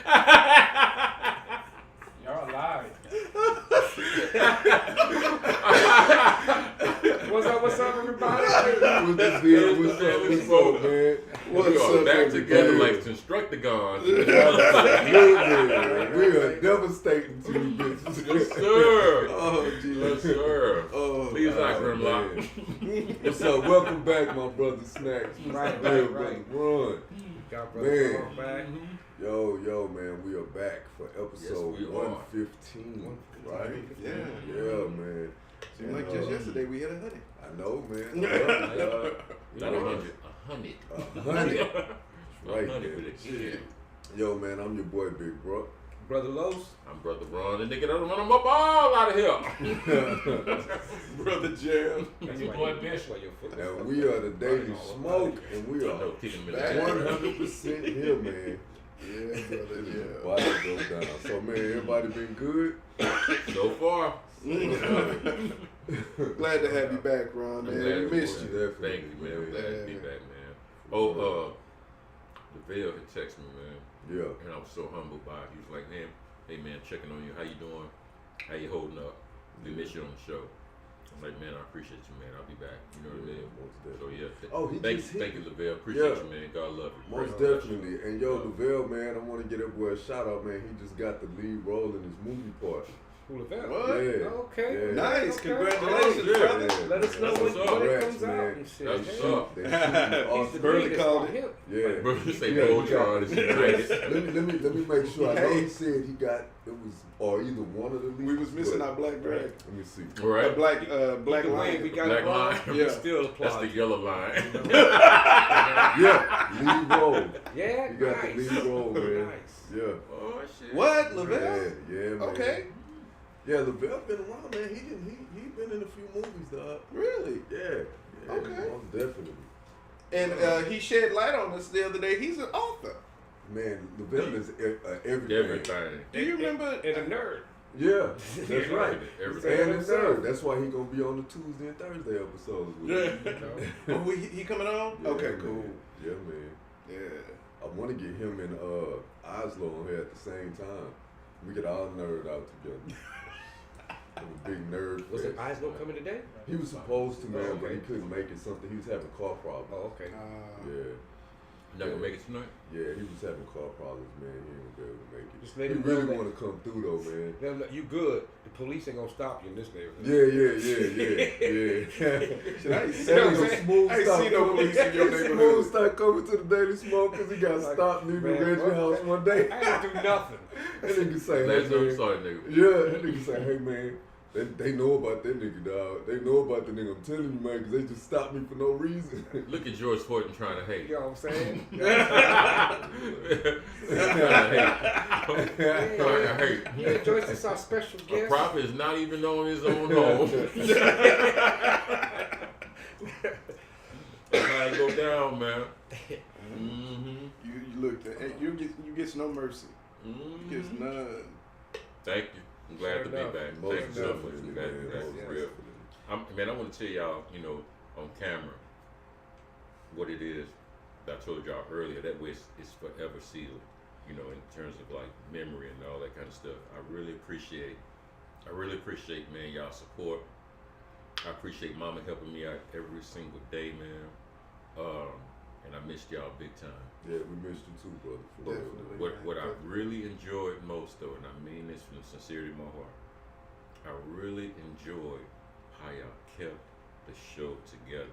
Y'all lied. What's up, everybody? What's up, man? We are back together like Constructicons. We are devastating to you bitches. Yes, sir. Oh, geez. Yes, sir. Oh, please like Grimlock. What's up? Welcome back, my brother Snacks. Right. Run. Got Man. brother back. Yo, man, we are back for episode Yes, we are. 115. Right? Yeah, man. Seemed like just yesterday we had 100. I know, man. Not 100, 100. 100. Right, 100 man. with a kid. Yo, man, I'm your boy, Big Bro. Brother Los. I'm Brother Ron, the nigga that'll run them up all out of here. Brother Jam. That's your boy Bishop. And we are the Daily Smoke, and we are 100% here, man. Yeah, brother, yeah. Body go down. So, man, everybody been good? So far. Glad to have you back, Ron, man. We missed you. Thank you, man. I'm glad to be back, man. Oh, DeVille had texted me, man. Yeah. And I was so humbled by it. He was like, man, hey, man, checking on you. How you doing? How you holding up? We miss you on the show. I'm like, man, I appreciate you, man. I'll be back. You know what I mean? So, yeah. Thank you, DeVille. Appreciate you, man. God love you. Most definitely. And yo, DeVille, man, I want to get that boy a shout out, man. He just got the lead role in his movie part. Who the What? Yeah. Okay. Yeah. Nice. Okay. Congratulations, Oh, brother. Yeah. Let us know when it comes out and shit. That's Hey, what's up. They shooting Austin. Burley called it. Yeah. Bro, you say Yeah, Voltron is great. Let me make sure. I know he said he got or either one of the leads. We was missing but- our black drag. Let me see. All right. Black Either way, line. we got Black it wrong. line. We Yeah. still That's apply. the yellow line. Yeah, lead role. Yeah, You got nice. the lead role, man. Nice. Yeah. Oh, shit. What, Lavelle? Yeah, man. Okay. Yeah, Lavelle been around, man. He been in a few movies, dog. Really? Yeah. Okay. Most definitely. And he shed light on us the other day. He's an author. Man, Lavelle is everything. Everything. Do you remember? And a nerd. Yeah, that's right. Everything. And it's nerd. That's why he gonna be on the Tuesday and Thursday episodes. With Yeah. me. Oh, he coming on? Yeah, Okay, man. cool. Yeah, man. Yeah. I want to get him and Oslo on here at the same time. We could all nerd out together. I'm a big nerd. Was it fest. Eisner coming today? He was supposed to, man, but he Okay. couldn't make it. He was having car problems. Oh, okay. Yeah, You not gonna make it tonight? yeah, he was having car problems, man. He ain't gonna be able to make it. Just let He him really know that- want to come through though, man. You good. The police ain't gonna stop you in this neighborhood. Yeah. Shit, I ain't That seen nigga no, smooth I ain't stop seen no coming- police in your Smooth neighborhood. start coming to the Daily Smoke because he got Like, stopped leaving man, Reggie's what? house one day. I ain't do nothing. That nigga say, hey, Last time I man. saw that nigga. Yeah, that nigga say, hey man, they know about that nigga, dog. They know about the nigga. I'm telling you, man, because they just stopped me for no reason. Look at George Horton trying to hate. You know what I'm saying? Trying to hate. Yeah, Joyce is our special A guest. prophet is not even on his own home. That's how it go down, man. Mm-hmm. You look, you get no mercy. You get none. Thank you. I'm glad Sure to be enough. back. Most Thank you so much. definitely, I'm glad to be man. back. Most For real. definitely. Man, I want to tell y'all, on camera, what it is that I told y'all earlier. That way it's forever sealed, in terms of like memory and all that kind of stuff. I really appreciate, man, y'all support. I appreciate Mama helping me out every single day, man. And I missed y'all big time. Yeah, we missed you too, brother. For real. Definitely. What I really enjoyed most, though, and I mean this from the sincerity of my heart, I really enjoyed how y'all kept the show together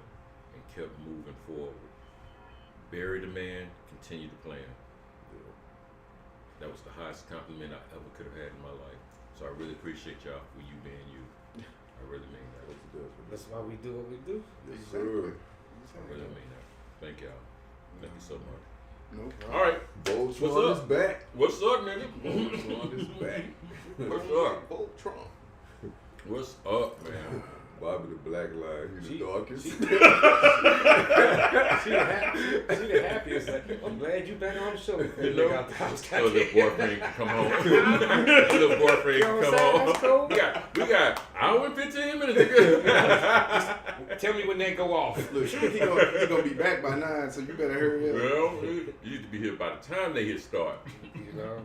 and kept moving forward. Bury the man, continue to plan. Yeah. That was the highest compliment I ever could have had in my life. So I really appreciate y'all for you being you. I really mean that. Most definitely. That's why we do what we do. Yes, sir. I really mean that. Thank y'all. Thank you so much. No problem. All right. Voltron is back. What's up, nigga? Voltron is back. What's up? Voltron. What's up, man? Bobby the Black Line, he the darkest. She the happiest. Like, I'm glad you back on the show. You know, so the boyfriend can come home. The boyfriend can come That's home. cool. We got hour and 15 minutes. Tell me when they go off. Look, he gonna be back by 9, so you better hurry up. Well, you need to be here by the time they hit start. know.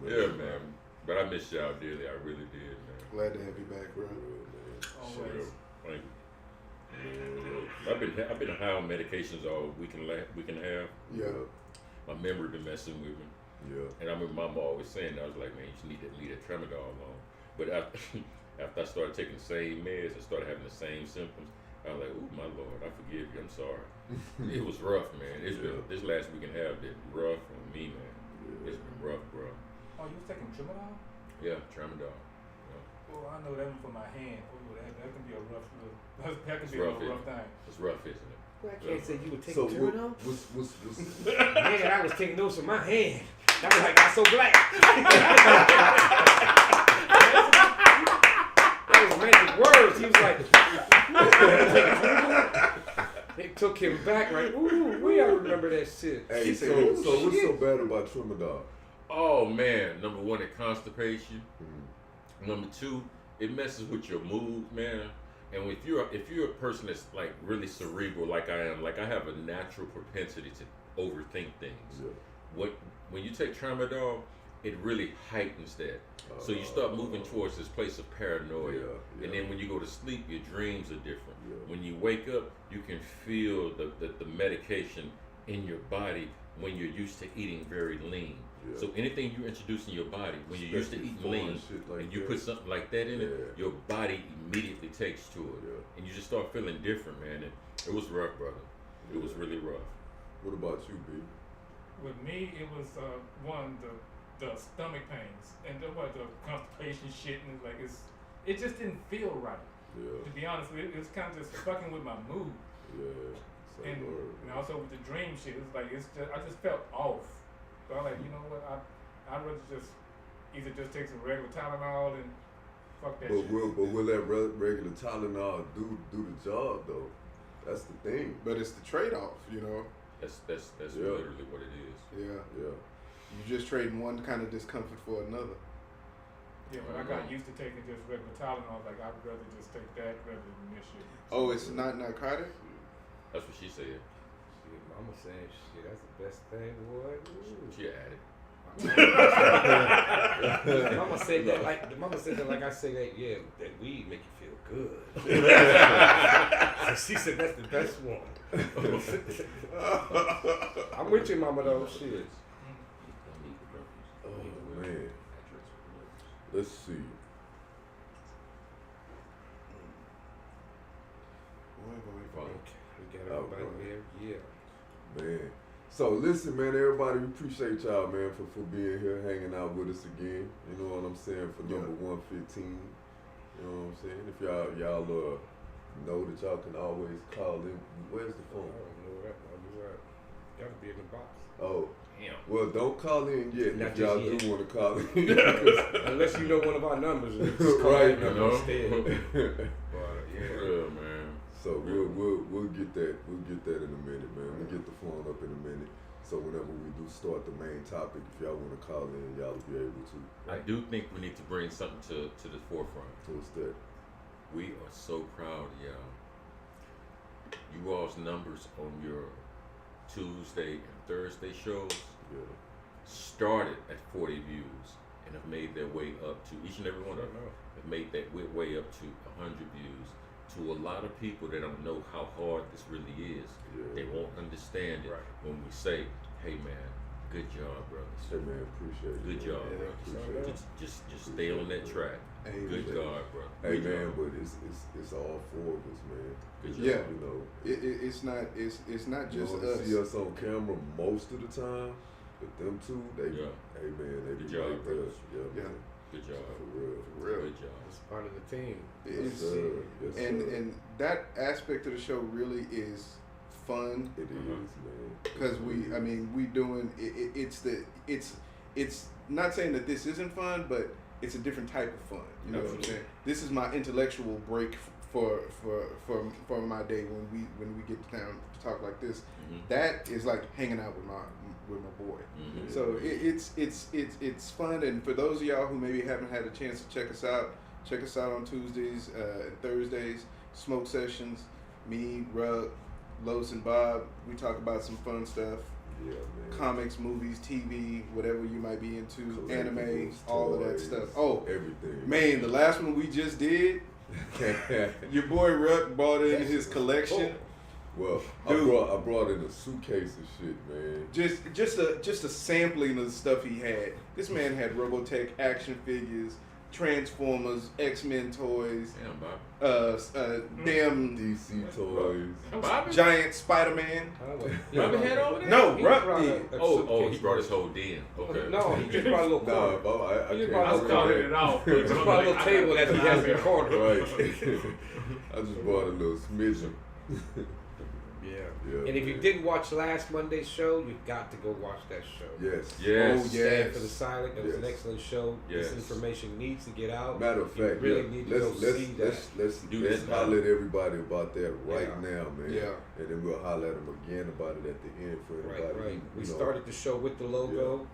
Yeah, man. But I miss y'all dearly. I really did, man. Glad to have you back, bro. Always. Thank you. I've been high on medications all we can have. Yeah. My memory been messing with me. Yeah. And I remember Mama always saying, I was like, man, you just need to leave that tramadol alone. But after I started taking the same meds, I started having the same symptoms. I was like, oh my Lord, I forgive you. I'm sorry. It was rough, man. It's been this last week and a half been rough on me, man. It's been rough, bro. Oh, you was taking tramadol? Yeah, tramadol. Oh, I know that one for my hand. Oh, that can be a rough little. That can It's be a rough, little rough thing. It's rough, isn't it? Well, I can't say you were taking So Turinol. what's Man, I was taking those from my hand. I was like, I'm so black. That was magic words. He was like, it took him back. Like, ooh, we all remember that shit. Hey, so what's so bad about tramadol? Oh man, number one, it constipates you. Mm-hmm. Number two, it messes with your mood, man. And if you're a person that's like really cerebral, like I am, like I have a natural propensity to overthink things. Yeah. When you take tramadol, it really heightens that. So you start moving towards this place of paranoia. Yeah. And then when you go to sleep, your dreams are different. Yeah. When you wake up, you can feel the medication in your body when you're used to eating very lean. Yeah. So anything you introduce in your body, when you're used to Especially eating lean, shit like and you that. put something like that in it, Yeah. your body immediately takes to it. Yeah. And you just start feeling different, man. And it was rough, brother. It was really rough. What about you, B? With me, it was the stomach pains and the constipation shit, and it's like it just didn't feel right. Yeah. To be honest, it was kind of just fucking with my mood, Yeah. Say and word. also with the dream shit, it's like I just felt off. So I'm like, you know what, I'd rather just either just take some regular Tylenol and fuck that shit. But will that regular Tylenol do the job though? That's the thing. But it's the trade-off, you know. That's Yeah. literally what it is. Yeah. Yeah. You just trading one kind of discomfort for another. Yeah, but I got used to taking just regular Tylenol. Like I'd rather just take that rather than this shit. Oh, it's not narcotic? That's what she said. Shit, Mama saying shit, that's the best thing, boy. She added. Mama said that like I say that, yeah, that weed make you feel good. She said that's the best one. I'm with you, Mama, though. Shit. Oh man. Let's see. We got everybody there. Yeah. Man. So listen, man, everybody, we appreciate y'all, man, for being here, hanging out with us again. You know what I'm saying? For number 115. You know what I'm saying? If y'all know that y'all can always call in. Where's the I phone? don't know that. Gotta be in the box. Oh. Damn. Well, don't call in yet Not if y'all just do want to call in. Unless you know one of our numbers. Just call Right, that number you know? instead. For real, man. So we'll get that in a minute, man. We'll get the phone up in a minute. So whenever we do start the main topic, if y'all want to call in, y'all will be able to. I do think we need to bring something to the forefront. What's that? We are so proud of y'all. You all's numbers on your Tuesday and Thursday shows Yeah. started at 40 views and have made their way up to, each and every one of them, have made that way up to 100 views. To a lot of people that don't know how hard this really is, they won't understand it when we say, hey man, good job, brothers. Hey man, appreciate it. Good job, man. brothers. Appreciate it. Just stay on that track. Hey, Good man. job, brother. Hey Good man, job. but it's all four of us, man. Good job. Yeah. You know, It's not you just only us. see us on camera most of the time, but them two, they, Yeah. hey man, they Good be job, right there. brothers. Yeah, Yeah. man. Good job. For real. For real. Good job. It's part of the team. Yes, It's, sir. Yes, sir. and that aspect of the show really is fun It is, man. because we doing it's not saying that this isn't fun, but it's a different type of fun. You know what I'm saying? This is my intellectual break for my day when we get down to talk like this. Mhm. That is like hanging out with my boy. Mhm. So it's fun, and for those of y'all who maybe haven't had a chance to check us out on Tuesdays and Thursdays, smoke sessions. Me, Rug, Los, and Bob. We talk about some fun stuff. Yeah, man. comics, movies, TV, whatever you might be into, anime, Collectibles, all of that toys, stuff. Oh, everything. man, the last one we just did, your boy Ruck brought in his collection. Well, Dude. I brought in a suitcase of shit, man. Just a sampling of the stuff he had. This man had Robotech action figures, Transformers, X-Men toys, Damn, Bob. damn DC toys. Bobby? giant Spider-Man. Bobby had all of that? No, He Ruck brought did. Oh, he brought his whole den. Okay. No, he just brought a little Nah, corner. I You can't. brought I was Okay. calling it off. He just brought a little table that he has in the corner. Right. I just bought a little smidgen. Yeah. Yeah, And if you man. didn't watch last Monday's show, you've got to go watch that show. Yes. Yes. Oh, Stand yes. for the Silent. It was an Yes. excellent show. Yes. This information needs to get out. Matter of You fact, really yeah, need to go see that. let's Do that now. holler at everybody about that right Yeah. now, man. Yeah. And then we'll holler at them again about it at the end for everybody. Right. who, We you know, started the show with the logo,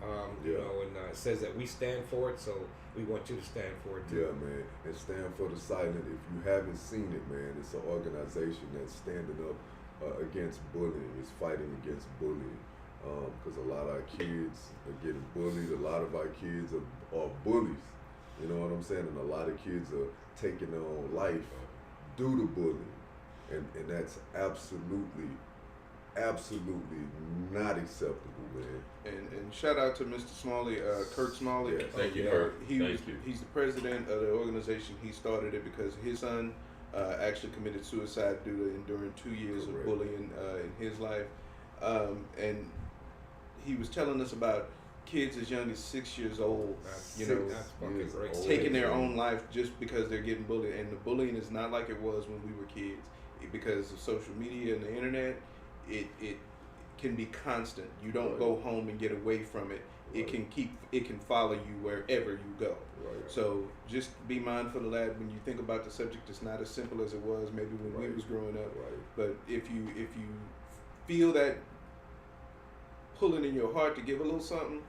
you Yeah. know, and it says that we stand for it, so we want you to stand for it too. Yeah, man. And Stand for the Silent. If you haven't seen it, man, it's an organization that's standing up against bullying. It's fighting against bullying. Because a lot of our kids are getting bullied. A lot of our kids are bullies. You know what I'm saying? And a lot of kids are taking their own life due to bullying. And that's absolutely not acceptable, man. And shout out to Mr. Smalley, Kirk Smalley. Yeah. Thank you, Yeah. Kurt. He's the president of the organization. He started it because his son actually committed suicide due to enduring 2 years Correct. of bullying in his life. And he was telling us about kids as young as 6 years old, you know, That's fucking years great. old. taking their own life just because they're getting bullied. And the bullying is not like it was when we were kids. Because of social media and the internet, it can be constant. You don't Right. go home and get away from it. It can follow you wherever you go. Right. So just be mindful of that when you think about the subject. It's not as simple as it was maybe when we Right. was growing up. Right. But if you feel that pulling in your heart to give a little something,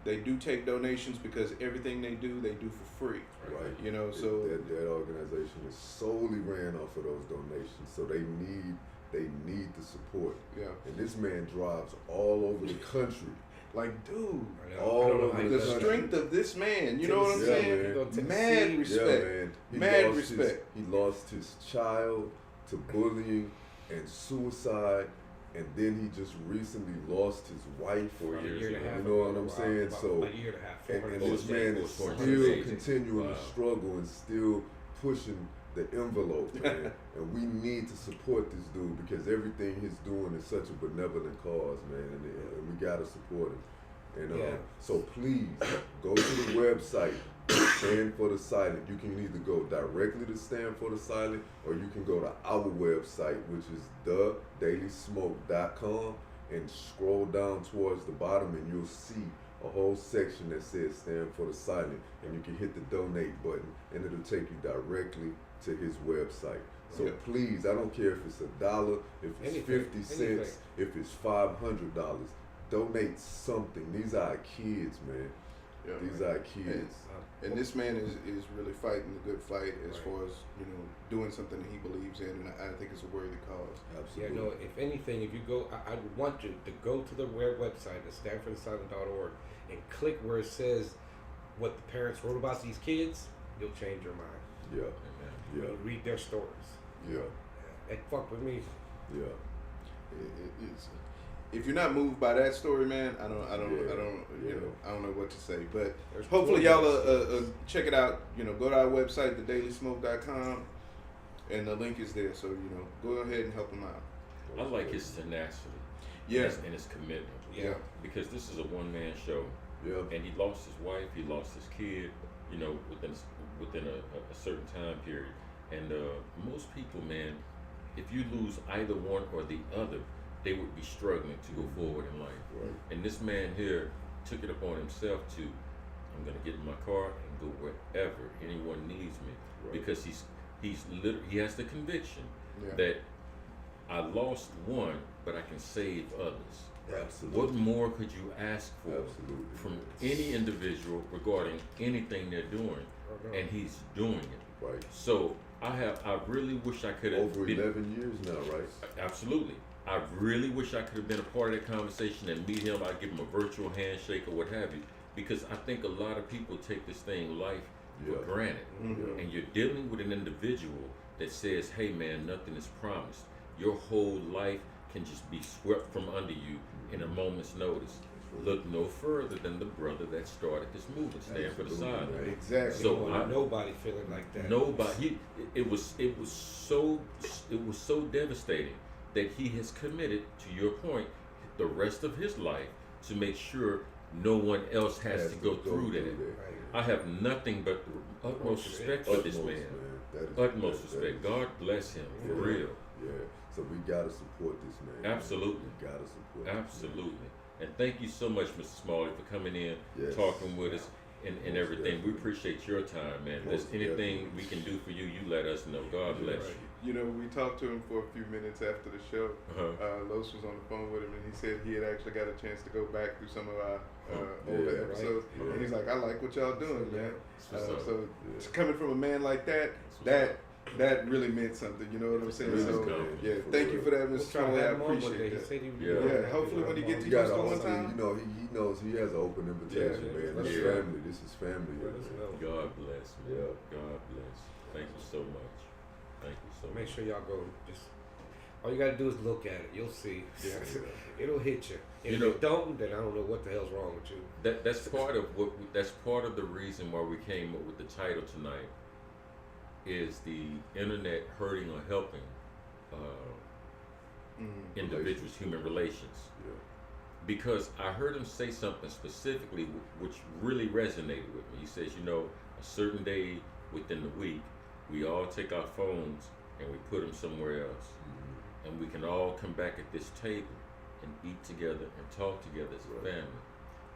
they do take donations because everything they do for free. Right. You know, so that organization is solely ran off of those donations, so they need the support. yeah, And this man drives all over the country. like dude, I know. All I don't know over how he the does that. strength of this man. You know what I'm Yeah, saying? man. Go to Mad Tennessee. respect. Yeah, man. Mad lost respect. He lost his child to bullying and suicide, and then he just recently lost his wife. 4 About a years year and a ago. half You know what ago. I'm Wow, saying? about So- a year and a half. And 400 this man days. is 400 still days. continuing Wow. to struggle and still pushing the envelope, man. And we need to support this dude because everything he's doing is such a benevolent cause, man. And we gotta support him. And Yeah. so please go to the website, Stand for the Silent. You can either go directly to Stand for the Silent, or you can go to our website, which is thedailysmoke.com, and scroll down towards the bottom, and you'll see a whole section that says Stand for the Silent, and you can hit the donate button, and it'll take you directly to his website. So Yeah. please, I don't care if it's $1, if it's Anything, 50 cents, anything. if it's $500, donate something. These are our kids, man. Yeah, These man. are our kids. And this man is really fighting the good fight as Right. far as, you know, doing something that he believes in, and I think it's a worthy cause. Yeah, Absolutely. no, if anything, if you go, I would want you to go to the website, the StandForTheSilent.org, and click where it says what the parents wrote about these kids. You'll change your mind. Yeah, Amen. yeah, When you read their stories. yeah, That fuck with me. yeah. It's, if you're not moved by that story, man, I don't, Yeah. I don't know what to say. But There's hopefully plenty y'all of check it out. You know, go to our website, thedailysmoke.com, and the link is there. So you know, go ahead and help him out. I like his tenacity. Yeah. And his commitment. Yeah. Because this is a one-man show, Yeah, and he lost his wife, he lost his kid, you know, within a certain time period. And most people, man, if you lose either one or the other, they would be struggling to go forward in life. right. And this man here took it upon himself to, I'm gonna get in my car and go wherever anyone needs me, Right. because he has the conviction Yeah. that I lost one, but I can save others. Absolutely. What more could you ask for Absolutely. from any individual regarding anything they're doing? And he's doing it. Right. So I really wish I could have Over been 11 years now, right? absolutely. I really wish I could have been a part of that conversation and meet him. I'd give him a virtual handshake or what have you, because I think a lot of people take this thing life for granted, and you're dealing with an individual that says, "Hey, man, nothing is promised. Your whole life can just be swept from under you in a moment's notice." Look no further than the brother that started this movement, Stand for the Silent. Exactly. So nobody feeling like that. Nobody. It was so devastating that he has committed, to your point, the rest of his life to make sure no one else has to go through that. I have nothing but utmost respect for this man. Utmost respect. God bless him, for real. Yeah. So we gotta support this man. Absolutely. We gotta support. Absolutely. And thank you so much, Mr. Smalley, for coming in, talking with us, and everything. We appreciate your time, man. If there's anything we can do for you, you let us know. God bless you. You know, we talked to him for a few minutes after the show. Los was on the phone with him, and he said he had actually got a chance to go back through some of our older episodes. And he's like, "I like what y'all doing, man." So coming from a man like that, that really meant something. You know what I'm saying? So thank you for that, Mr. Smalley. I appreciate that. Hopefully when he gets to Houston one time, you know, he knows he has an open invitation, man. This family. This is family. God bless, man. God bless. Thank you so much. Thank you so much. Make sure y'all go. Just all you gotta do is look at it. You'll see. It'll hit you. If you don't, then I don't know what the hell's wrong with you. That's part of the reason why we came up with the title tonight. Is the internet hurting or helping individuals' human relations? Because I heard him say something specifically which really resonated with me. He says, you know, a certain day within the week, we all take our phones and we put them somewhere else. And we can all come back at this table and eat together and talk together as a family.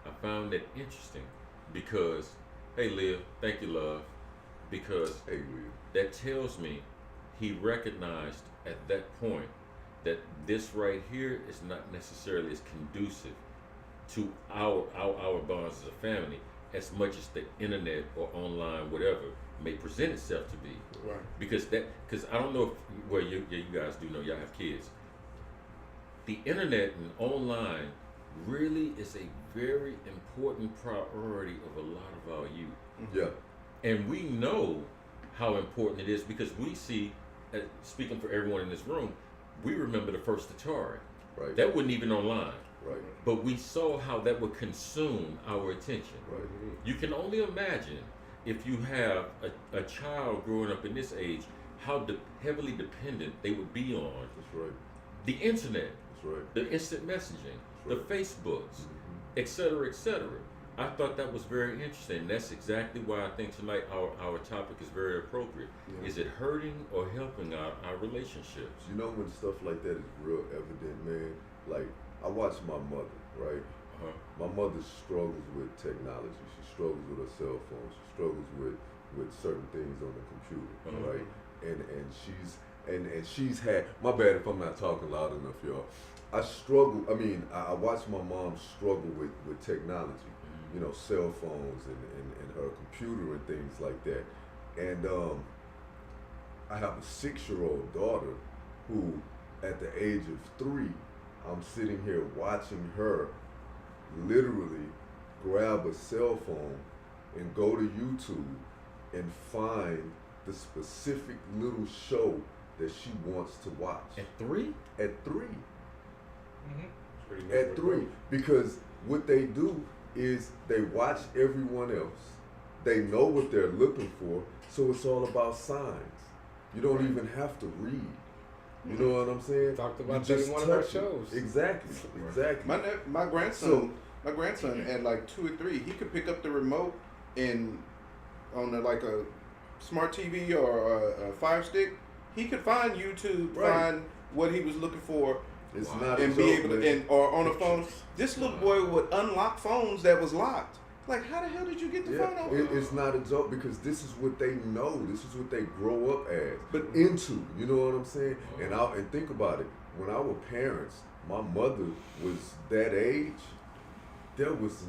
I found that interesting because, hey, Liv, thank you, love. Because that tells me he recognized at that point that this right here is not necessarily as conducive to our bonds as a family as much as the internet or online, whatever, may present itself to be. Right. Because I don't know if, you guys do know, y'all have kids. The internet and online really is a very important priority of a lot of our youth. Yeah. And we know how important it is because we see, speaking for everyone in this room, we remember the first Atari. Right. That wasn't even online. Right. But we saw how that would consume our attention. Right. You can only imagine if you have a child growing up in this age, how heavily dependent they would be on the internet, the instant messaging, the Facebooks, et cetera, et cetera. I thought that was very interesting. That's exactly why I think tonight our topic is very appropriate. Yeah. Is it hurting or helping our relationships? You know, when stuff like that is real evident, man, like I watch my mother, right? My mother struggles with technology. She struggles with her cell phone. She struggles with certain things on the computer, right? And she's had, my bad if I'm not talking loud enough, y'all. I watch my mom struggle with technology. You know, cell phones and her computer and things like that. And I have a 6-year-old daughter who, at the age of 3, I'm sitting here watching her literally grab a cell phone and go to YouTube and find the specific little show that she wants to watch. At 3? At 3. At 3. Because what they do is they watch everyone else. They know what they're looking for, so it's all about signs. You don't even have to read. You know what I'm saying? Talked about that in one of our shows. Exactly. My grandson at like 2 or 3, he could pick up the remote and on a smart TV or a Fire Stick, he could find YouTube, find what he was looking for. It's not and be able to, or on a phone. This little boy would unlock phones that was locked. Like, how the hell did you get the phone open? It's not a joke because this is what they know. This is what they grow up as, but into. You know what I'm saying? And think about it. When our parents, my mother was that age, there was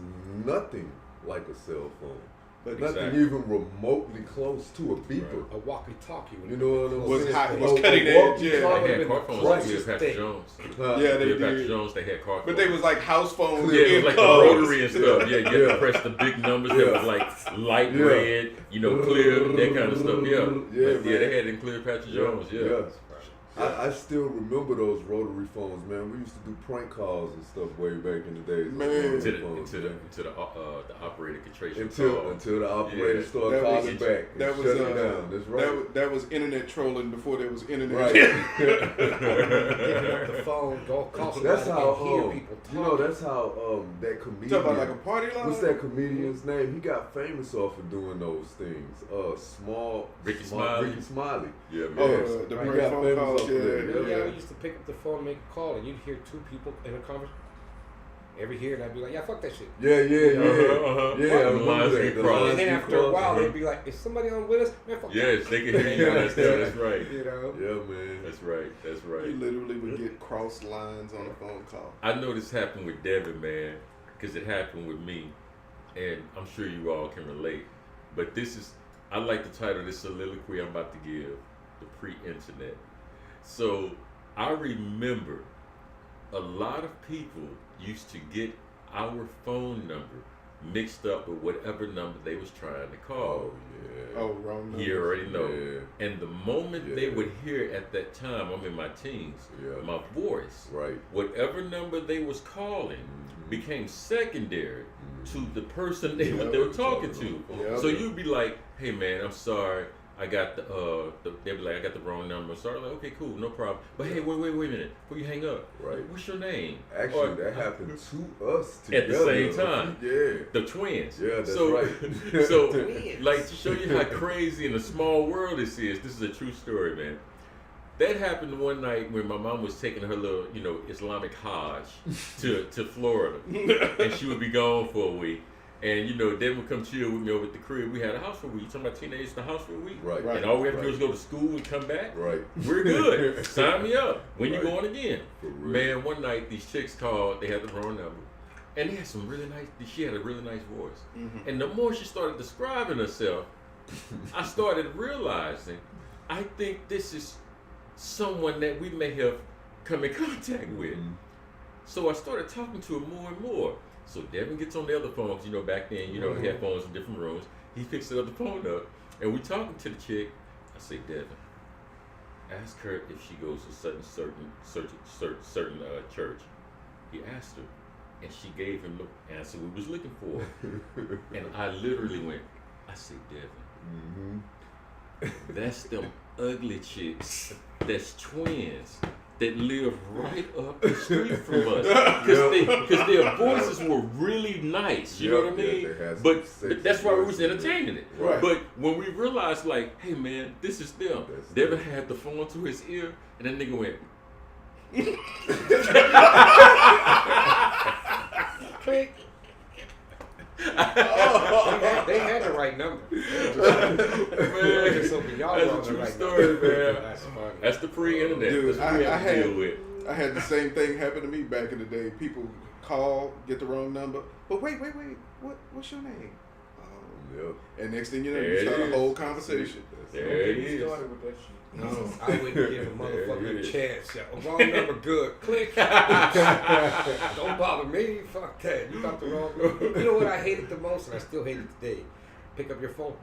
nothing like a cell phone. But nothing even remotely close to a beeper. A walkie-talkie. You know what I'm saying? Was cutting edge. Yeah, they had car phones like Cleopatra Jones. Yeah, they Cleopatra did. Jones, they had car phones. But they was like house phones. Yeah, it was like the rotary and stuff. Yeah, you had Yeah. to press the big numbers that was like light red, clear, that kind of stuff. Yeah, but they had it in Cleopatra Jones. Yeah. I still remember those rotary phones, man. We used to do prank calls and stuff way back in the days. Man. Until the operator could trace your call. Until the operator started calling back. That was shut it down. That's right. That was internet trolling before there was internet. Right. Giving up the phone, go call somebody That's how and hear people talk. that's how that comedian. Talk about like a party line. What's that comedian's name? He got famous off of doing those things. Ricky Smiley. Ricky Smiley. Yeah, man. Oh, the Right. prank Got phone famous calls. off Yeah, there. Yeah, we used to pick up the phone and make a call, and you'd hear two people in a conversation. Every year, and I'd be like, yeah, fuck that shit. Yeah. Uh-huh. Yeah, I remember Lines that. get The crossed. lines And then get after a crossed. while, they'd be like, is somebody on with us? Man, fuck Yes, they could hear you guys there. That's right. that. You know? Yeah, man. That's right. That's right. You literally would get cross lines on a phone call. I know this happened with Devin, man, because it happened with me, and I'm sure you all can relate. But I like the title of this soliloquy I'm about to give, the pre-internet. So I remember a lot of people used to get our phone number mixed up with whatever number they was trying to call. Oh, yeah. Oh, wrong number. You already know. Yeah. And the moment they Yeah. would hear at that time, I'm in my teens, Yeah. my voice, Right. whatever number they was calling Mhm. became secondary Mhm. to the person they Yeah, were talking to. Yeah. So you'd be like, hey man, I'm sorry. I got they'd be like, I got the wrong number. Sorry, like, okay, cool, no problem. But hey, wait a minute, before you hang up, Right. what's your name? Actually, Or- that happened to us At the together. same time. Yeah. The twins. Yeah, that's so, right. so, Twins. like, to show you how crazy in a small world this is a true story, man. That happened one night when my mom was taking her little, Islamic Hajj to Florida. And she would be gone for a week. And, Devin would come chill with me over at the crib. We had a house for a week. You talking about teenagers in the house for a week? Right. Right. And all we have to do is go to school and come back. Right. We're good. Sign me up. When Right. you going again? For real. Man, one night these chicks called. They had the wrong number. And they had she had a really nice voice. Mm-hmm. And the more she started describing herself, I started realizing, I think this is someone that we may have come in contact with. Mhm. So I started talking to her more and more. So Devin gets on the other phone, 'cause, back then, Mhm. headphones in different rooms. He picks the other phone up, and we talking to the chick. I say, Devin, ask her if she goes to certain church. He asked her, and she gave him the answer we was looking for. And I literally went, I say, Devin, Mhm. that's them ugly chicks. That's twins that live right up the street from us. Because their voices were really nice. You know what I mean? they had some But sexy that's why we was voices. entertaining it. Right. But when we realized, like, hey man, this is them. That's Devin them. had the phone to his ear, and that nigga went. Click. They had the right number. Man, So y'all that's were on a the true right story, number. man. That's funny. That's the pre-internet. Dude, That's what we I have to had- deal with. I had the same thing happen to me back in the day. People call, get the wrong number. But wait. What's your name? Oh. Yep. And next thing you know, There you it start a is. whole conversation. There it You is. started with that shit. No, I wouldn't give a There it motherfucker a is. chance. Wrong number, good. Click. Don't bother me. Fuck that. You got the wrong number. You know what I hated the most, and I still hate it today? Pick up your phone.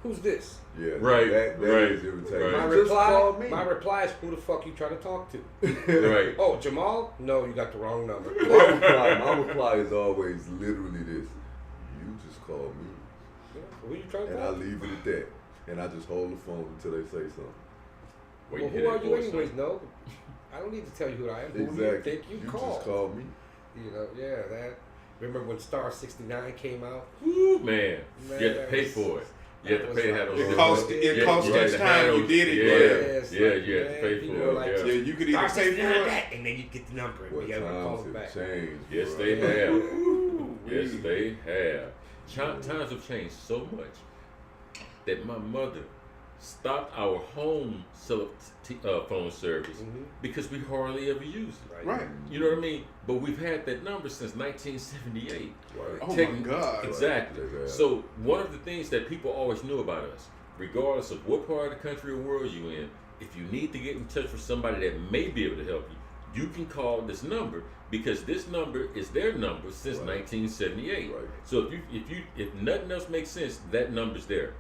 Who's this? Yeah. Right, That right, is irritating. right. My Just call me. reply is, who the fuck you trying to talk to? Right. Oh, Jamal? No, you got the wrong number. My reply is always literally this. You just call me. Who you trying to And I talk to? leave it at that. And I just hold the phone until they say something. Wait Well, to who hear are that you voice. anyways? No. I don't need to tell you who I am. Who do you Exactly. think you just called? call me. You know, yeah, that. Remember when Star 69 came out? Woo, man. Man, You had to that pay was- for it. You had to pay to have those. It cost Yeah, each the time handles. you did it. Yes, Yeah, like, you had to man, pay people for were it. like, Yeah, Yeah. you could Star either pay 69 for it. that, and then you get the number and What be able to call times it back. have changed. Yes, bro. they have. Ooh, Yes, wee. they have. Times have changed so much that my mother stopped our home phone service because we hardly ever use it. Right. You know what I mean? But we've had that number since 1978. Right. Oh my God. Exactly. Right. So one of the things that people always knew about us, regardless of what part of the country or world you in, if you need to get in touch with somebody that may be able to help you, you can call this number because this number is their number since 1978. Right. So if nothing else makes sense, that number's there.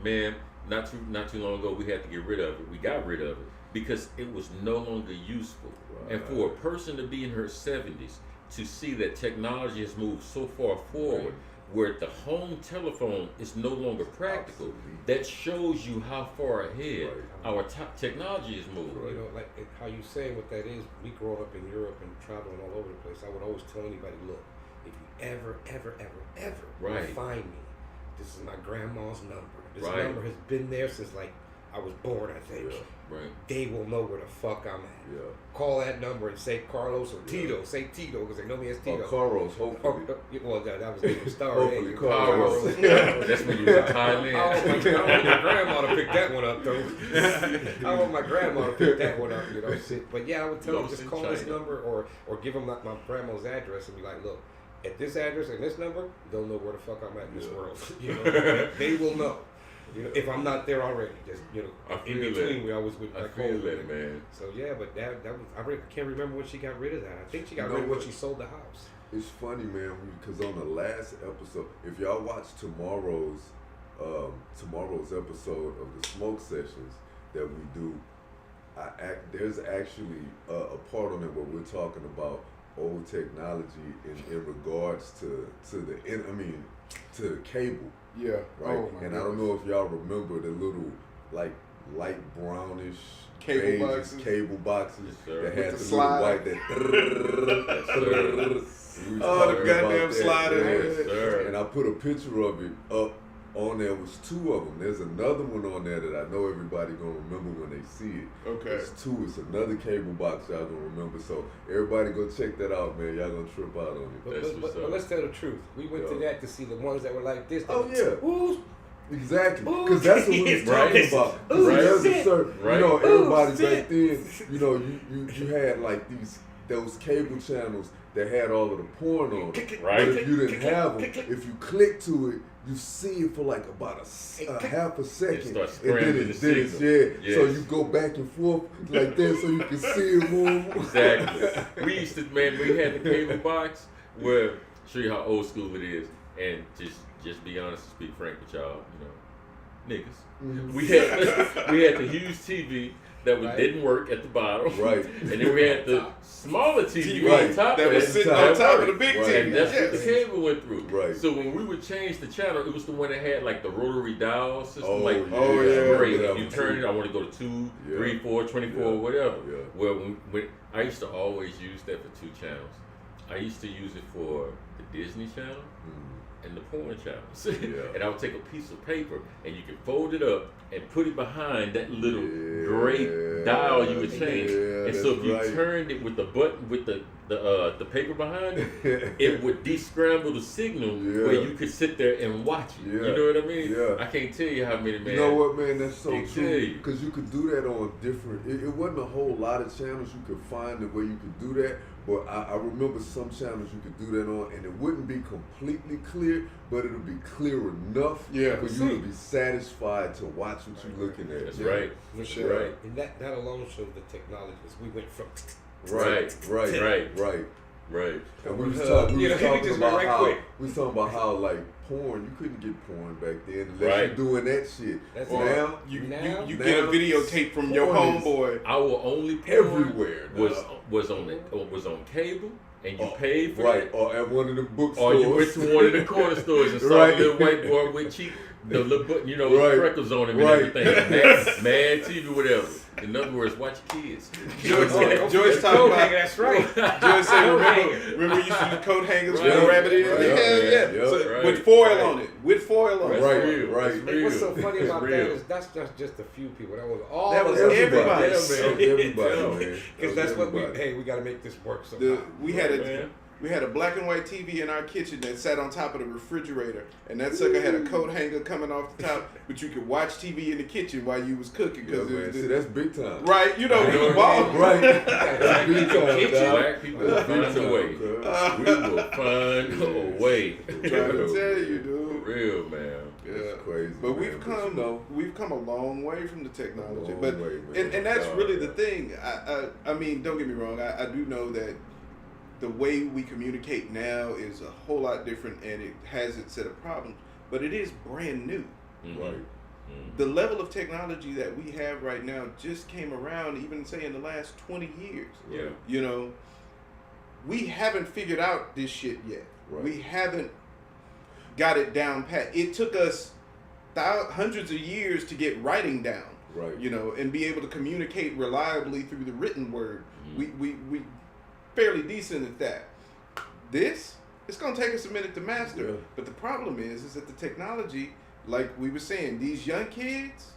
Man, not too long ago we had to get rid of it. We got rid of it because it was no longer useful. Right. And for a person to be in her 70s to see that technology has moved so far forward where the home telephone is no longer practical, that shows you how far ahead our technology is moving. You know, like how you say what that is, we growing up in Europe and traveling all over the place, I would always tell anybody, look, if you ever find me, this is my grandma's number. This number has been there since like I was born, I think. Yeah. Right. They will know where the fuck I'm at. Yeah. Call that number and say Carlos or Tito. Say Tito because they know me as Tito. Or Carlos, hopefully. Well, that was the star. Hopefully, Carlos. That's when you was in Thailand. I want my grandma to pick that one up, though. I want my grandma to pick that one up, you know. But yeah, I would tell them, just call this number or give them my grandma's address and be like, look, at this address and this number, they'll know where the fuck I'm at in this world. You know, they will know. You know, if I'm not there already, just in between, we always would. I feel that, man. So yeah, but that was I can't remember when she got rid of that. I think she got rid of when she sold the house. It's funny, man, because on the last episode, if y'all watch tomorrow's episode of the smoke sessions that we do, there's actually a part on it where we're talking about old technology in regards to cable. Yeah. Right. Oh my and I don't know if y'all remember the little like light brownish cable boxes that had the the slide. little white the goddamn slider. Yes, and I put a picture of it up on there. Was two of them. There's another one on there that I know everybody gonna remember when they see it. Okay. It's two. It's another cable box y'all gonna remember. So everybody go check that out, man. Y'all gonna trip out on it. But let's tell the truth. We went to that to see the ones that were like this. Oh yeah. Ooh. Exactly, because that's what we was talking about. There's a certain, you know, everybody back then, you know, you had like those cable channels that had all of the porn on them. Right. But if you didn't have them, if you click to it, you see it for like about a half a second, and then it's Yes. So you go back and forth like that, so you can see it move. Exactly. We used to, man, we had the cable box where, show you how old school it is, and just be honest and speak frank with y'all, you know, niggas. Mm-hmm. We had the huge TV that didn't work at the bottom. Right. And then we had the smaller TV on top that of was sitting on top of the big TV. And that's what the cable went through. Right. So when we would change the channel, it was the one that had like the rotary dial system. Great. Yeah. You turn it, I want to go to 2, 3, 4, 24, whatever. Yeah. Well, when I used to always use that for 2 channels. I used to use it for the Disney Channel and the porn channels. And I would take a piece of paper and you could fold it up and put it behind that little gray dial you would change. And so if you turned it with the button with the paper behind it, it would de-scramble the signal where you could sit there and watch it. You know what I mean? Yeah. I can't tell you how many, man. You know what, man? That's so they true. Because you could do that on different. It wasn't a whole lot of channels you could find the way you could do that. But I remember some channels you could do that on, and it wouldn't be completely clear, but it would be clear enough for you to be satisfied to watch what you're looking at. That's right. For sure. Right. And that alone shows the technology. We went from Right. And we was talking about how like porn, you couldn't get porn back then unless you're doing that shit. That's now you get a videotape from your homeboy. Our only porn everywhere was on cable. And you paid for it. Or at one of the bookstores. Or you went to one of the corner stores and saw a little white boy with cheap, the little button, with freckles on him and everything. Mad TV, whatever. In other words, watch your kids. Joyce talking about that's right. Joyce said, remember you used to use coat hangers with the rabbit in? Yeah. So, with foil on it. Right. What's so funny about that is that's just a few people. That was all. That was everybody. Everybody, man. Because that's what we got to make this work. We had a We had a black and white TV in our kitchen that sat on top of the refrigerator, and that sucker had a coat hanger coming off the top, but you could watch TV in the kitchen while you was cooking. Cause see, that's big time. Right, you know, we ball. Right. That's big time. Black people will find a way. We will find a way. I'm trying to tell you, dude. For real, man. Yeah, it's crazy. But man. we've come a long way from the technology. Long But way, and that's really the thing. I mean, don't get me wrong. I do know that the way we communicate now is a whole lot different, and it has its set of problems. But it is brand new. Mm-hmm. Right. Mm-hmm. The level of technology that we have right now just came around, even say in the last 20 years. Yeah. You know, we haven't figured out this shit yet. Right. We haven't got it down pat. It took us hundreds of years to get writing down. Right. You know, and be able to communicate reliably through the written word. Mm-hmm. We fairly decent at that. It's gonna take us a minute to master. Yeah. But the problem is that the technology, like we were saying, these young kids,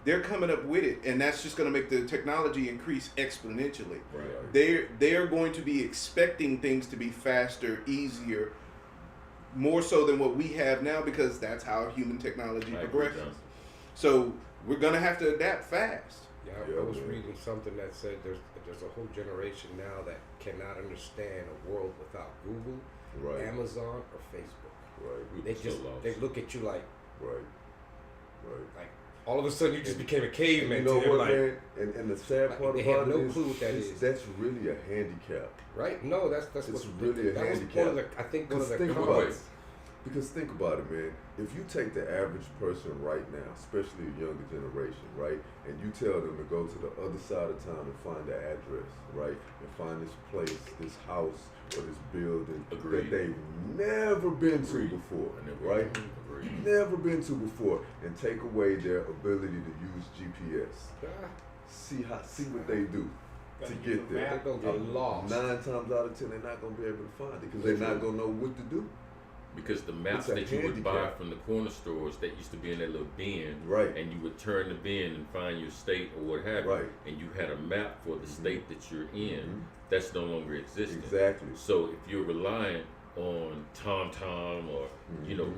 they're coming up with it, and that's just gonna make the technology increase exponentially. Right. They're going to be expecting things to be faster, easier, more so than what we have now, because that's how human technology progresses. So we're gonna have to adapt fast. Yeah, I was reading something that said there's a whole generation now that cannot understand a world without Google, Right. Amazon, or Facebook. Right. They So just lost. they look at you like Right. all of a sudden you just became a caveman. You know to them, what, like, man? And the sad part they about have no it is, clue what that is. that's really a handicap. right? No, that's It's what's really a that was handicap. one of the, I think one of the Think about comments. it. Because think about it, man. If you take the average person right now, especially a younger generation, right, and you tell them to go to the other side of town and find the address, right, and find this place, this house, or this building Agreed. that they've never been to Agreed. before, I never right? agreed. Never been to before, and take away their ability to use GPS. Ah, See what they do to Gotta get use a there. map. they're gonna get lost. 9 times out of 10, they're not gonna be able to find it because they're not gonna know what to do. Because the maps It's a that you would buy handicap. from the corner stores that used to be in that little bin, Right. and you would turn the bin and find your state or what have Right. you, and you had a map for the state that you're in, Mhm. that's no longer existing. Exactly. So if you're reliant on TomTom or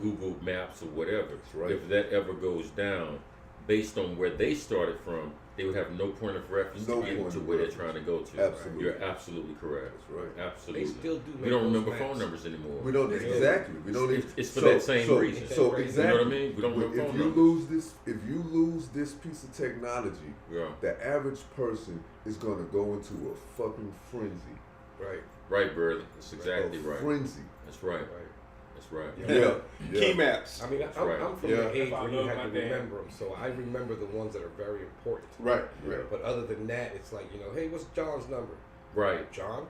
Google Maps or whatever, That's right. if that ever goes down, based on where they started from, they would have no point of reference No to get point to of where they're reference. trying to go to. Absolutely. You're absolutely correct. That's right. Absolutely. They still do. We make don't those remember maps. phone numbers anymore. We don't exactly. We don't even. It's for that same reason. So You know exactly. what I mean? We don't remember If phone you numbers. if you lose this piece of technology, Yeah. the average person is gonna go into a fucking frenzy. Right. Right, brother. That's exactly A right. frenzy. That's right. Right. That's right. Yeah. Key maps. I mean, That's I'm, right. I'm from Yeah. the age If I where you love had my to dad. remember them, so I remember the ones that are very important. Right, right. But other than that, it's like, hey, what's John's number? Right. John?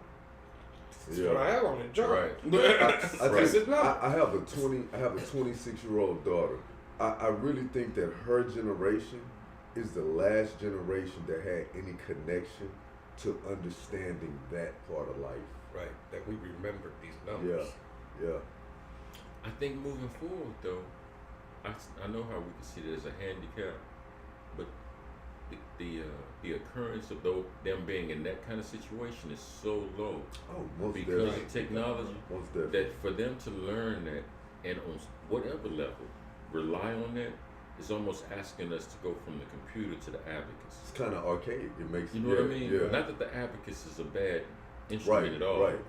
That's Yeah. what I have on it, John. Right. I Right. think I have a 26-year-old daughter. I really think that her generation is the last generation that had any connection to understanding that part of life. Right. That we remembered these numbers. Yeah. I think moving forward, though, I know how we can see it as a handicap, but the occurrence of them being in that kind of situation is so low Oh, most because definitely. of technology Most definitely. that for them to learn that and on whatever level rely on that is almost asking us to go from the computer to the abacus. It's kind of archaic. It makes You know what I mean? Yeah. Not that the abacus is a bad instrument Right. at all, Right.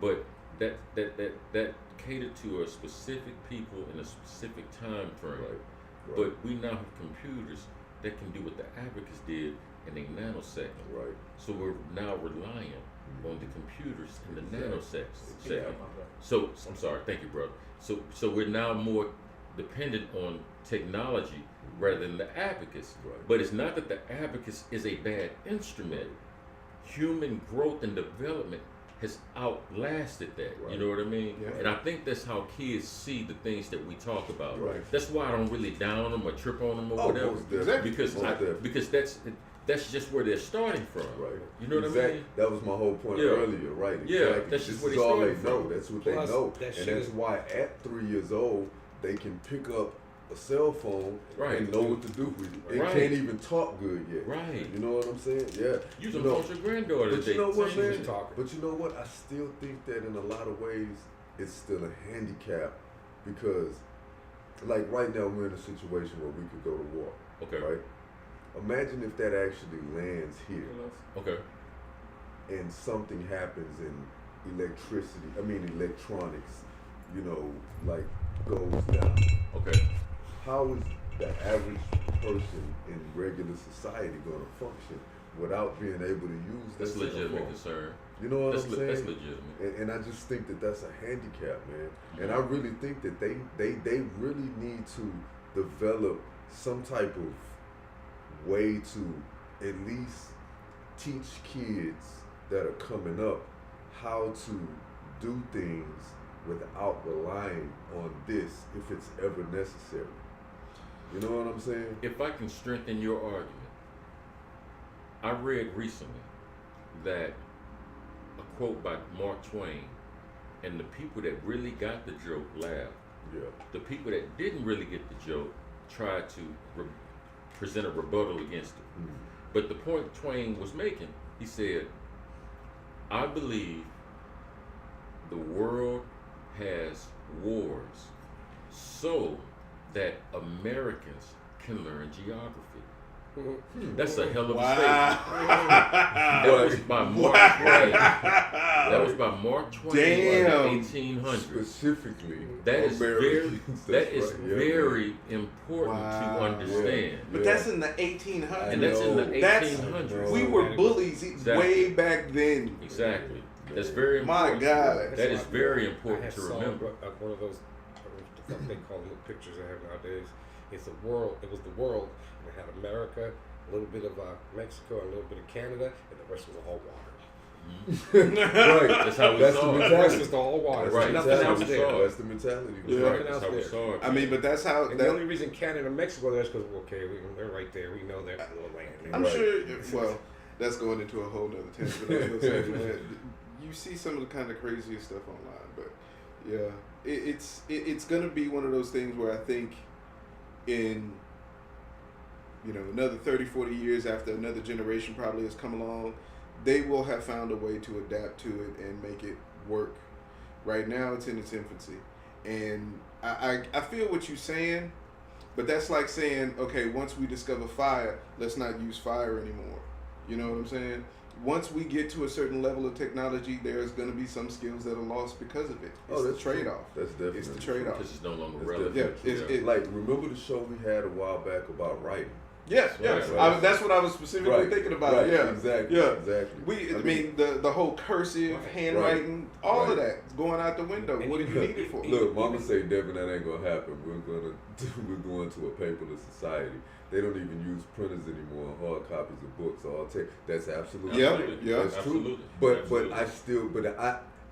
but that catered to a specific people in a specific time frame. Right. But we now have computers that can do what the abacus did in a nanosecond. Right. So we're now relying on the computers in the nanosecond. Yeah, my brother. So I'm sorry, thank you, brother. So we're now more dependent on technology rather than the abacus. Right. But it's not that the abacus is a bad instrument. Human growth and development has outlasted that. Right. You know what I mean? Yeah. And I think that's how kids see the things that we talk about. Right. That's why I don't really down them or trip on them or Oh, whatever. most definitely. Because Most definitely. because that's just where they're starting from. Right. You know what I Exactly. mean? That was my whole point Yeah. earlier, right? Yeah, Exactly. that's just this where is they all they started know. from. That's what Plus, they know. that And shit that's is- why at 3 years old, they can pick up a cell phone and know what to do with it. It can't even talk good yet. Right. You know what I'm saying? Yeah. You just want your granddaughter. But you know what, man? But you know what? I still think that in a lot of ways, it's still a handicap because, like right now, we're in a situation where we could go to war. Okay. Right? Imagine if that actually lands here. Okay. And something happens in electronics, like goes down. Okay. How is the average person in regular society going to function without being able to use that? That's a legitimate concern. You know what I'm saying? That's legitimate. And I just think that that's a handicap, man. And I really think that they really need to develop some type of way to at least teach kids that are coming up how to do things without relying on this if it's ever necessary. You know what I'm saying? If I can strengthen your argument, I read recently that a quote by Mark Twain, and the people that really got the joke laughed. Yeah. The people that didn't really get the joke tried to present a rebuttal against it. Mm-hmm. But the point Twain was making, he said, I believe the world has wars so that Americans can learn geography. That's a hell of a statement. That was by Mark Twain. That was by Mark Twain in the 1800s. Specifically, that is very important to understand. But that's in the 1800s. And that's in the 1800s. We were bullies way back then. Exactly. That's very important. My God. That is very important to remember. One of those, what they call little pictures they have nowadays. It's the world. It was the world. And it had America, a little bit of Mexico, a little bit of Canada, and the rest was all water. Right. That's how we saw it. The rest was all water. Right. Nothing That's else how we there. saw it. That's the mentality. Yeah. Right. That's how we saw it. I mean, but that's how. And the only reason Canada and Mexico there is because they're right there. We know that little land. I'm sure. Well, that's going into a whole nother tangent. But I was gonna say, man, you see some of the kind of craziest stuff online, but yeah, it's gonna be one of those things where I think in another 30, 40 years after another generation probably has come along, they will have found a way to adapt to it and make it work. Right now, it's in its infancy. And I feel what you're saying, but that's like saying, okay, once we discover fire, let's not use fire anymore. You know what I'm saying? Once we get to a certain level of technology, there's going to be some skills that are lost because of it. It's the trade-off. That's definitely It's the trade-off. Because it's no longer relevant. Yeah, like, remember the show we had a while back about writing? Yes. Right. That's what I was specifically thinking about. Right. Yeah, Exactly. Yeah, exactly. I mean the whole cursive handwriting, all of that is going out the window. What do you need it for? Look, Mama say, Devin, that ain't gonna happen. We're going to a paperless society. They don't even use printers anymore, hard copies of books. All take. That's absolutely right. Yeah, that's absolutely. True. But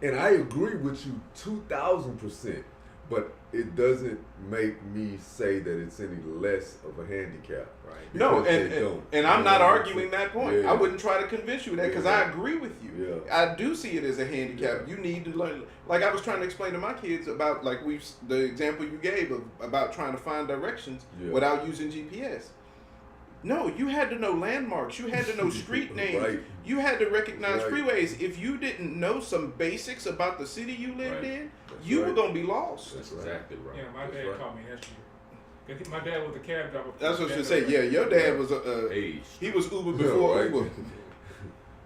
I agree with you 2,000%. But it doesn't make me say that it's any less of a handicap. Right. No, and I'm not arguing that point. Yeah. I wouldn't try to convince you of that because I agree with you. Yeah. I do see it as a handicap. You need to learn. Like I was trying to explain to my kids about the example you gave about trying to find directions without using GPS. No, you had to know landmarks. You had to know street names. Right. You had to recognize freeways. If you didn't know some basics about the city you lived in, you were going to be lost. That's exactly right. Yeah, my dad called me yesterday. My dad was a cab driver. That's what I was going to say. Yeah, your dad was he was Uber before Uber.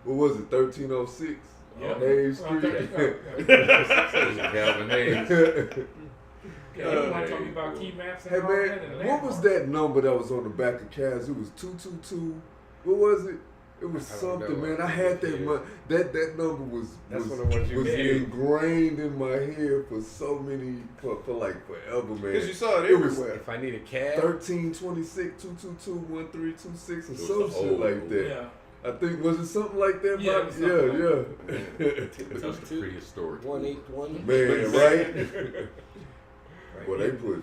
What was it, 1306? Yeah. Hayes Street. Calvin Hayes. Yeah, you want to talk about key maps and Hey all man, that and what was that number that was on the back of cabs? It was 222. What was it? It was something, man. I had that. That number was ingrained in my head for so many for like forever, man. Because you saw it everywhere. If I need a cab, 1326 222 1326 or some shit like that. Yeah. I think was it something like that? Yeah. That's the prehistoric. 181. Man, right? Well, they Uber.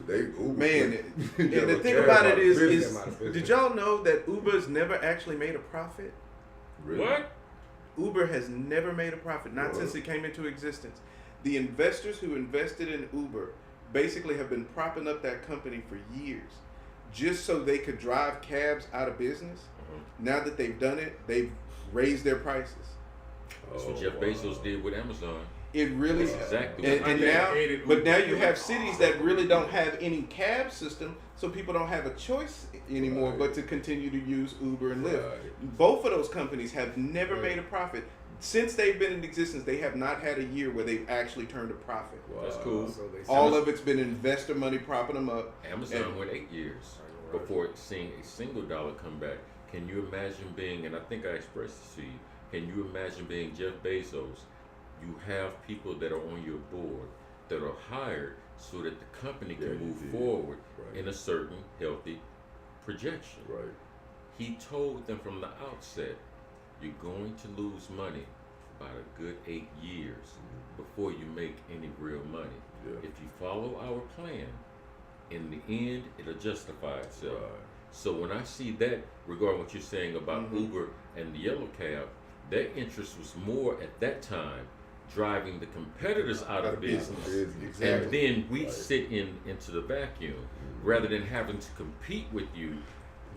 Man, and the thing about it is, did y'all know that Uber's never actually made a profit? Really? What? Uber has never made a profit, not since it came into existence. The investors who invested in Uber basically have been propping up that company for years, just so they could drive cabs out of business. Now that they've done it, they've raised their prices. That's what Jeff Bezos did with Amazon. It really, That's exactly. and now you have cities that really don't have any cab system, so people don't have a choice anymore but to continue to use Uber and Lyft. Both of those companies have never made a profit. Since they've been in existence, they have not had a year where they've actually turned a profit. That's cool. So All of it's been investor money propping them up. Amazon went 8 years before seeing a single dollar come back. Can you imagine being, and I think I expressed this to you, can you imagine being Jeff Bezos? You have people that are on your board that are hired so that the company can move forward in a certain healthy projection. Right. He told them from the outset, you're going to lose money about a good 8 years before you make any real money. Yeah. If you follow our plan, in the end, it'll justify itself. Right. So when I see that, regarding what you're saying about Uber and the yellow cab, their interest was more at that time driving the competitors out of business. And then we sit into the vacuum rather than having to compete with you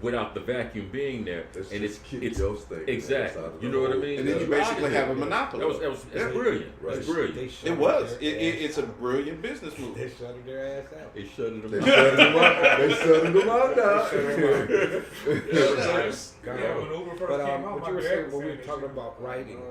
without the vacuum being there. And it's your thing. Exactly. You know what I mean? And then you basically have a monopoly. That's brilliant. Right. It's brilliant. It was. It's a brilliant business move. They shutted their ass out. They shut it They up. shutting them out. They shutting them out now. When Uber first But came out, what my you were dad saying was when we saying were that talking shit. about writing,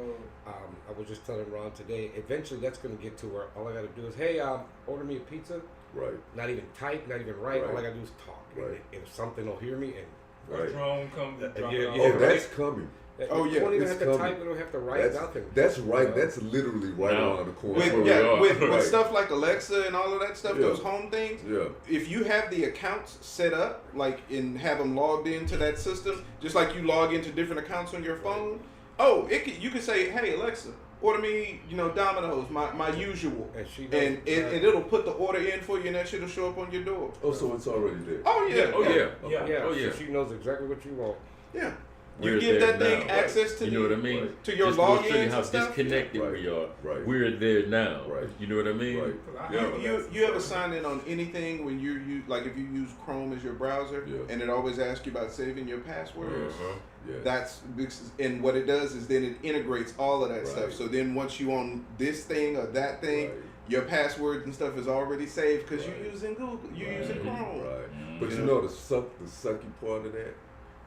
I was just telling Ron today, eventually that's going to get to where all I got to do is, hey, order me a pizza. Right. Not even type, not even write. All I Right. got to do is talk. Right. And if something will hear me, and Right. A drone comes and drop Yeah, it off. Oh, that's coming. Oh, yeah, you don't even it's have to coming. type. You don't have to write nothing. That's right. That's literally right Now, around the corner. With, where we yeah, are. with Right. stuff like Alexa and all of that stuff, Yeah. those home things, Yeah. if you have the accounts set up, like, and have them logged into that system, just like you log into different accounts on your phone, you can say, hey, Alexa, order me, Domino's, my usual. And she knows And it'll put the order in for you, and that shit will show up on your door. Oh, so it's already there. Oh, yeah. Oh, yeah. Yeah. Yeah, Oh, yeah. so she knows exactly what you want. Yeah. We're You give there that thing now. access to You know what I mean? Right. to your Just to show you logins how and stuff. disconnected Right. we are. Right. We're there now. Right. You know what I mean? Right. You ever sign in on anything when you like if you use Chrome as your browser Yeah. and it always asks you about saving your passwords? Uh-huh. Yes. And what it does is then it integrates all of that Right. stuff. So then once you on this thing or that thing, Right. your passwords and stuff is already saved because Right. you're using Google, you're using Chrome. Right. But You you know? know the sucky part of that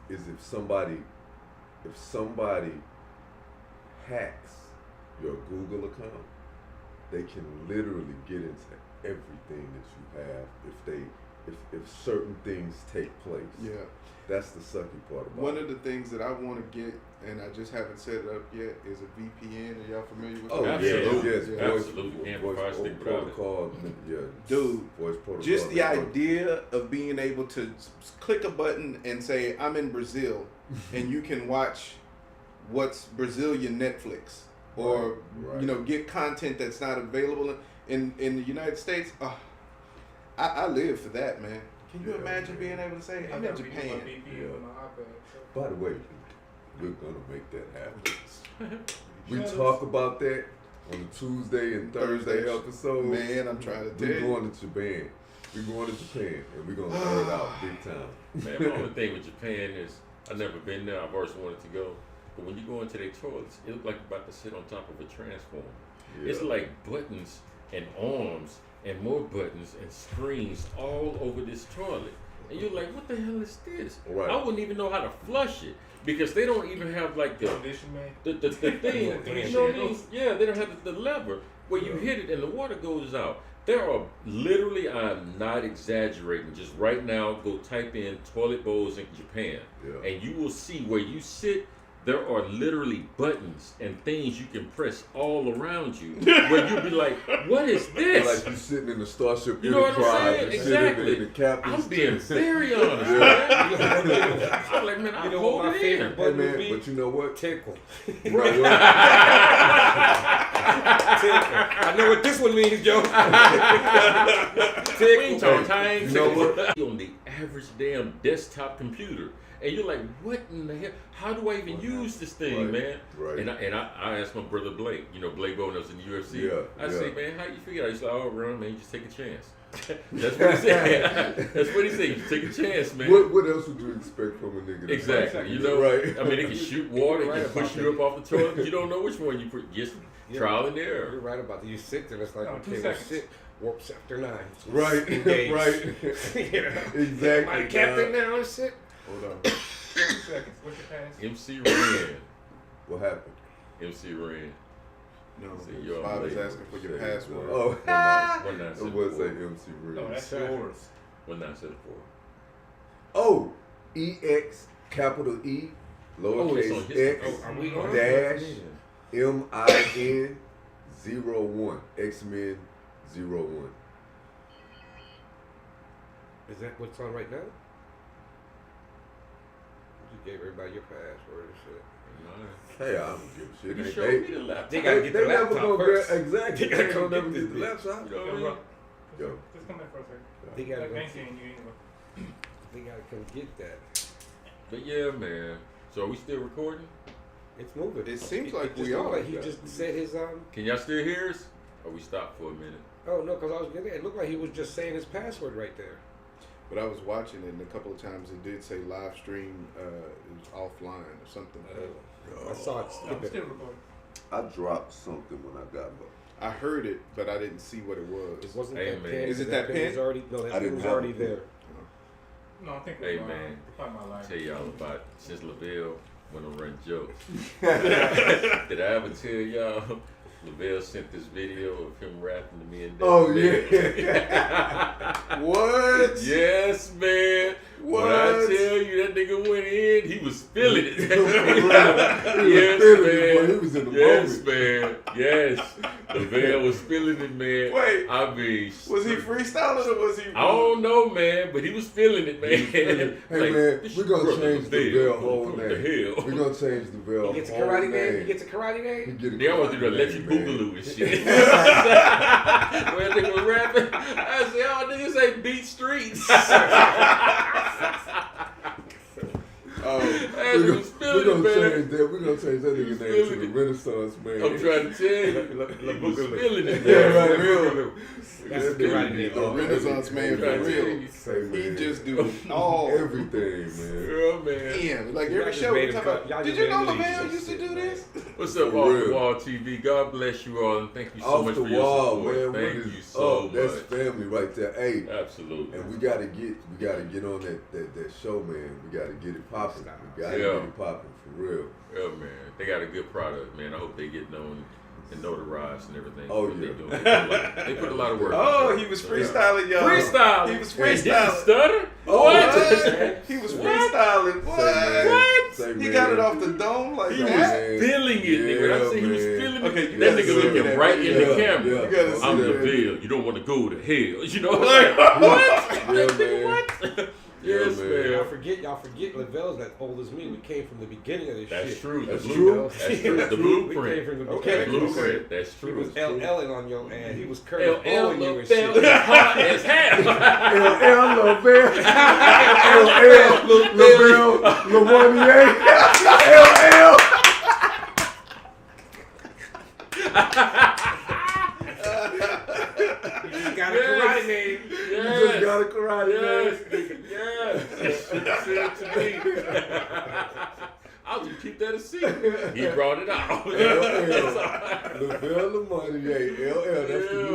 is if somebody hacks your Google account, they can literally get into everything that you have if certain things take place. Yeah. That's the sucky part about One it. of the things that I want to get, and I just haven't set it up yet, is a VPN. Are y'all familiar with Oh that? Absolutely. yes, Yeah. Absolutely. Can't fire stick without it. protocol, yeah, Dude, voice protocol. Just the idea of being able to click a button and say, I'm in Brazil, and you can watch what's Brazilian Netflix, or Right. get content that's not available in the United States. I live for that, man. Can you Yeah, imagine man. being able to say, I'm in Japan? By the way, we're gonna make that happen. We talk about that on the Tuesday and Thursday episodes. Man, I'm trying to tell We're you. going to Japan. We're going to Japan, and we're gonna nerd out big time. Man, the only thing with Japan is I've never been there. I've always wanted to go. But when you go into their toilets, it looks like you're about to sit on top of a transformer. Yeah. It's like buttons and arms and more buttons and screens all over this toilet. And you're like, what the hell is this? Right. I wouldn't even know how to flush it because they don't even have like the Condition, man. the thing. You know what I mean? Yeah, they don't have the lever where you hit it and the water goes out. There are literally, I'm not exaggerating, just right now, go type in toilet bowls in Japan, Yeah. and you will see where you sit, there are literally buttons and things you can press all around you, where you'll be like, what is this? Like you sitting in the Starship You know what I'm Enterprise, saying? you sitting Exactly. in the captain's I'm being tent. very honest, man. I'm like, man, I You know hold what my it favorite in. Hey button would man, be? but you know what? Tickle. You know what? Tickle. I know what this one means, Joe. We ain't talking time. You know what? On the average damn desktop computer, and you're like, what in the hell? How do I even use this thing, Right, man? right. And I asked my brother Blake. Blake Bowden was in the UFC. Yeah, I say, man, how you figure it out? He's like, oh, Ron, man, you just take a chance. That's what he said. That's what he said. You take a chance, man. What else would you expect from a nigga? Exactly. You know, right? I mean, they can shoot water, they can push you up off the toilet. You don't know which one you put. Just trial and error. You're right about that. You sit there, it's like, okay, 2 well, seconds. sit, warps after 9. Right, Engage. right. You know? Exactly. My captain now, sit. Hold on. 2 seconds. What's your pass? MC Ren. What happened? MC Ren. No, See, you're Bob is late. asking for your password. Oh, 1974. it was like MC Reed. No, that's yours. 1974. Oh, EX, capital E, it's lowercase on his- X, are we on dash, his- MIN 01, X-Men 01. Is that what's on right now? You gave everybody your password and shit. Hey, I don't give a shit. You They- showed they- me the laptop. They gotta get the never laptop gonna first. get exactly. They gotta They go don't never get get the this laptop. You know what I Yo, mean? Yo. Just come in for a second. They gotta Like go. Nancy and you anyway. They gotta come get that. But yeah, man. So are we still recording? It's moving. It seems like just we looked are. Like he just said his Can y'all still hear us? Or we stopped for a minute? Oh no, because I was getting it. It looked like he was just saying his password right there. But I was watching it, and a couple of times it did say live stream. It was offline or something. I saw it No, I'm skip still it. recording. I dropped something when I got up. I heard it, but I didn't see what it was. It wasn't Hey, that man. pin. Is it that pin? Was already, no, that I pin didn't was have already a pin. there. No, I think Hey, it was man. Part of my life. Tell y'all about since LaVelle went to run jokes. Did I ever tell y'all LaVelle sent this video of him rapping to me and Dave? Oh, yeah. What? Yes, man. When I What? tell you that nigga went in, he was feeling it. He was Yes, feeling it, man. boy. He was in the Yes, moment. man. Yes. LaVelle was feeling it, man. Wait. I mean, Was he freestyling or was he? I don't know, man, but he was feeling it, man. Hey, Like, man, this we're going to brother change the Bell whole What the name. hell? We're going to change the Bell He gets a whole karate name. name. He gets a karate He name. get a They always do karate that let you name, man. boogaloo and shit. When that nigga was rapping, I said, oh, niggas say beat streets. Oh, That We're nigga was feeling going it, to man. change that. We're going to change that nigga name to feeling the it. Renaissance man. I'm trying to tell you, he was feeling it, Yeah, man. right, real. That's That the karate nigga name. the Renaissance man for Trying to tell real. you. Say, He man, just do all everything, man. Yeah, man. Damn, like Y'all every just show made we him talk cut- about. y'all Did just you know made him LaVelle leave used to this do shit, this? What's up, For Off the real. Wall TV? God bless you all, and thank you so Off much the for your wall, support. man. Thank What is you so up? That's much. family right there. Hey, Absolutely. and we gotta get on that show, man. We gotta get it popping. We gotta Yeah. get it popping for real. Yeah, man. They got a good product, man. I hope they get known and notarized and everything. Oh, what yeah. they doing. They put a lot of work. Oh, into he it. was So, freestyling, y'all. Freestyle. He was Didn't freestyling. stutter. Oh, What? What? He was What? freestyling. Say, man. What? Say, He man. got it off the dome like He was that. feeling it, nigga. I Yeah, said he was man. feeling Okay, it. you That gotta nigga see looking that right in video. the camera. Yeah. You gotta see I'm that. LaVelle. You don't want to go to hell. You know like, what? Yeah, That nigga, man. what? Yes, man. man. Y'all forget LaVelle's that old as me. We came from the beginning of this That's shit. true. That's The true. blue. That's true. The We came blueprint. from the Okay. The beginning. blueprint. That's He true. was LLing on your ass. He was LL curving on you and LaVelle shit. is hot as hell. LL LaVelle, LL LaVelle, LL. You just got a Yes. karate name. You just got a karate Yes, man. nigga, yes. Said to me. I'll just keep that a secret. He brought it out. LL. LaVelle Lamontier, LL. That's the new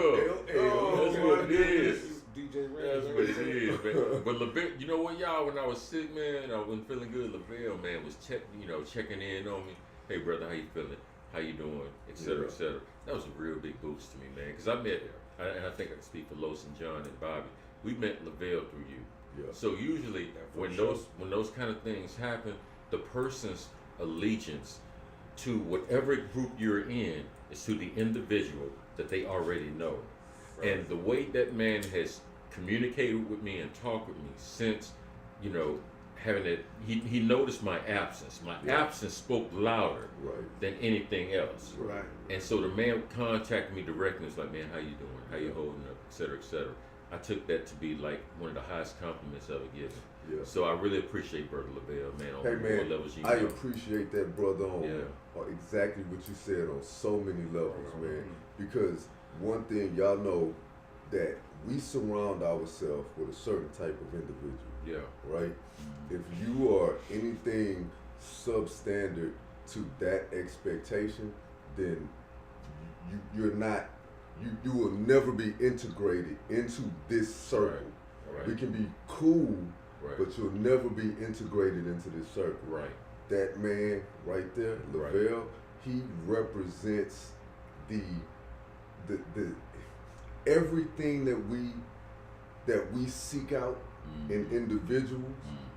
LL. That's what it is. DJ That's what it is, man. But LaVelle, you know what, y'all? When I was sick, man, I wasn't feeling good. LaVelle, man, was checking in on me. Hey, brother, how you feeling? How you doing? Et cetera, et cetera. That was a real big boost to me, man. Because I met, and I think I can speak for Los and John and Bobby. We met LaVelle through you. Yeah. So usually, when those kind of things happen, the person's allegiance to whatever group you're in is to the individual that they already know. Right. And the way that man has communicated with me and talked with me since, having it, he noticed my absence. My absence spoke louder Right. than anything else. Right. And so the man contacted me directly. It's like, man, how you doing? How you holding up? Et cetera, et cetera. I took that to be like one of the highest compliments ever given. Yeah. So I really appreciate Brother LaVelle, man, on Hey more man, levels you I know. appreciate that, brother, on exactly what you said on so many levels, man. Because one thing y'all know that we surround ourselves with a certain type of individual. Yeah. Right? If you are anything substandard to that expectation, then you're not, you will never be integrated into this circle. Right. We can be cool, Right. but you'll never be integrated into this circle. Right. That man right there, Lavelle, he represents the everything that we seek out in individuals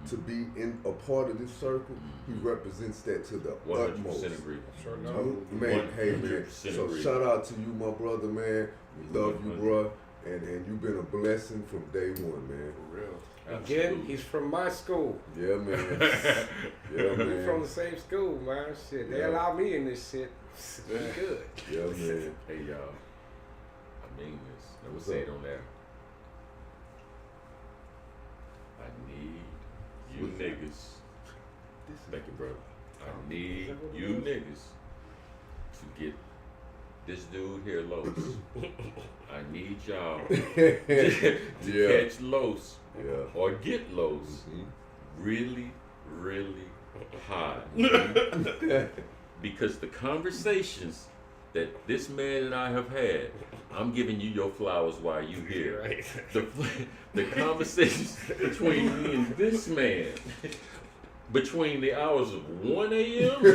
to be in a part of this circle. He represents that to the 100% utmost. agree. Sure Man, hey man. So 100% shout out to you, my brother, man. We love you, bro. And you've been a blessing from day one, man. For real. Again, he's from my school. Yeah, man. Yeah, man. We're from the same school, man. Shit, they allow me in this shit. We good. Yeah, man. Hey, y'all. I mean this. Let me What's say up? it on there. I need you niggas. Thank you, brother. I need you niggas to get this dude here, Los. I need y'all to catch Los or get Los really, really high. Because the conversations that this man and I have had, I'm giving you your flowers while you here. Right. The conversations between me and this man, between the hours of 1 a.m.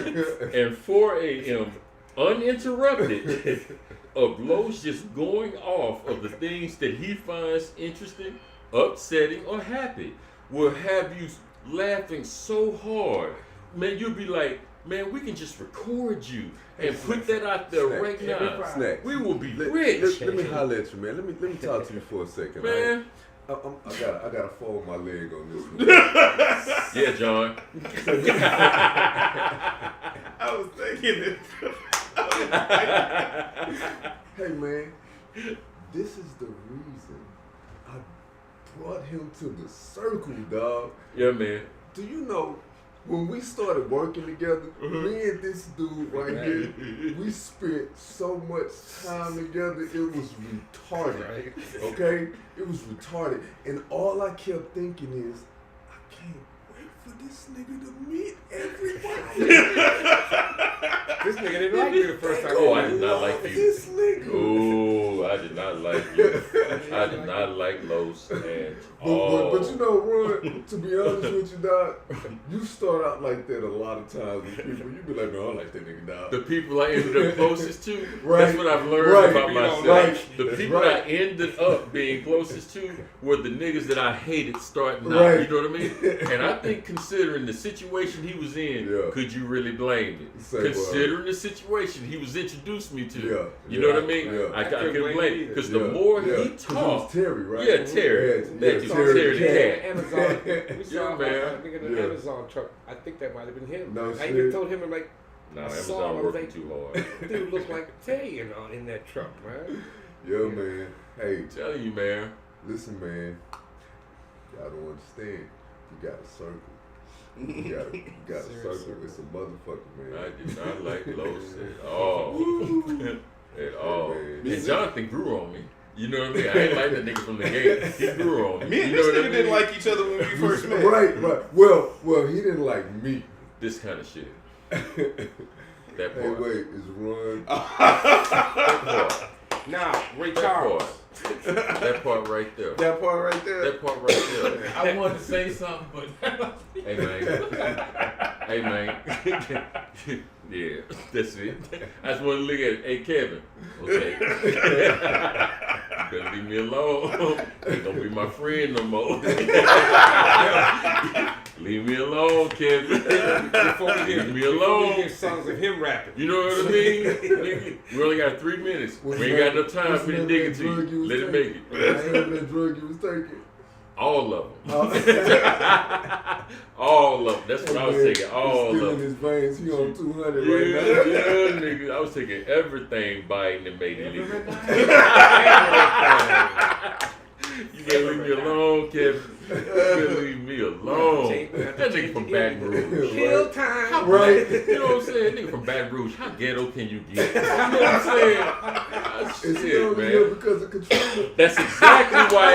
and 4 a.m., uninterrupted, of Los just going off of the things that he finds interesting, upsetting, or happy, will have you laughing so hard. Man, you'll be like, man, we can just record you and put that out there right now. Snack. We will be rich. Let me holler at you, man. Let me talk to you for a second, man. I gotta fold my leg on this one. Yeah, John. I was thinking it. Hey, man, this is the reason I brought him to the circle, dog. Yeah, man. Do you know, when we started working together, me and this dude right here, we spent so much time together, it was retarded, okay? It was retarded. And all I kept thinking is, I can't wait for this nigga to meet everybody. This nigga didn't like me the first time. Oh, I did not like you. This nigga. Oh, I did not like you. I did not like Los at all. But you know, Ron, to be honest with you, dog, you start out like that a lot of times with people. You be like, no, I like that nigga, dog. The people I ended up closest to, Right. that's what I've learned about You myself. know, right. The That's people right. I ended up being closest to were the niggas that I hated starting out. Right. You know what I mean? And I think considering the situation he was in, Yeah. could you really blame him? Say Considering the situation he was introduced me to, Yeah. you know what I mean? Yeah. I couldn't couldn't blame blame him him because Yeah. the more Yeah. he 'Cause it talked, was Terry, right? yeah, Terry, that dude, Terry the cat. Amazon. We saw Yeah, man. a nigga in the Yeah. Amazon truck. I think that might have been him. No I shit. even told him, I'm like, Nah, I saw Amazon him, I was working like, too hard. dude looked like Tay in that truck, man. Yeah, man. Hey, I'm telling you, man. listen, man. Y'all don't understand. You got a circle. You got a circle. It's a motherfucker, man. I did not like Los at all. At all. man. And Jonathan grew on me. You know what I mean? I ain't like that nigga from the gate. He grew on me. Me and You this know what I nigga mean? didn't like each other when we first met. Right. Well, he didn't like me. This kind of shit. Hey, That part. wait, is Ron? That part. Now, Ray That Charles. part. That part right there. That part right there. That part right there. I wanted to say something, but Hey, man. Hey, man. Yeah, that's it. I just want to look at it. Hey, Kevin. Okay. You better leave me alone. Don't be my friend no more. Leave me alone, Kevin. Leave me alone. Hear songs of him rapping. You know what I mean? Nigga, we only got 3 minutes. We ain't got enough time for the nigga to you. Let it make it. That drug you was taking. All of them. All of them. That's what I was taking. All Still of in them. his veins. He on 200 Yeah, right now. yeah, nigga. I was taking everything Biden and made it legal. You better leave me alone, Kevin. Leave me alone. That nigga from Baton Rouge. Kill time. Right. You know what I'm saying? Nigga from Baton Rouge. How ghetto can you get? You know what I'm saying? Oh, It's shit, only man. here because of Katrina. That's exactly why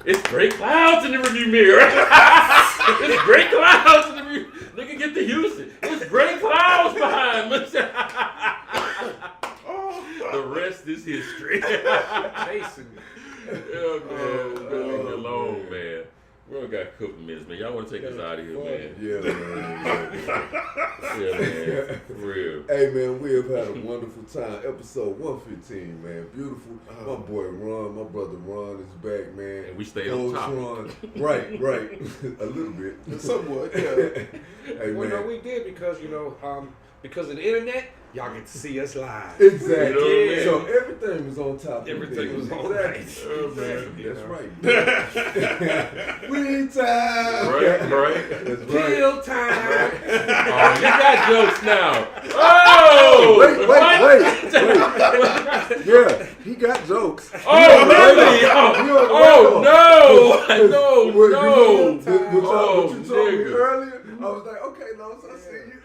it's gray clouds in the review mirror. It's gray clouds in the review. Nigga, get to Houston. It's gray clouds behind me. The rest is history. Jason. Yeah, man. Leave me alone, man. We only got a couple minutes, man. Y'all want to take us out of here, man? Yeah, man. Yeah, man. For real. Hey, man, we have had a wonderful time. Episode 115, man. Beautiful. My boy Ron, my brother Ron is back, man. And we stayed on top. Ron. Right. A little bit. Somewhat, yeah. Hey, Well, no, man. we did because, because of the internet, y'all get to see us live. Exactly. You know what I mean? So everything was on top. Everything was on exactly. right. Exactly. You That's know. right. We time. Right. That's right. Kill time. Oh, you got jokes now. Oh! Wait. Yeah, he got jokes. Oh, really? Oh, no. No. What Oh, you told me nigga. earlier, I was like, okay, Los, I see you.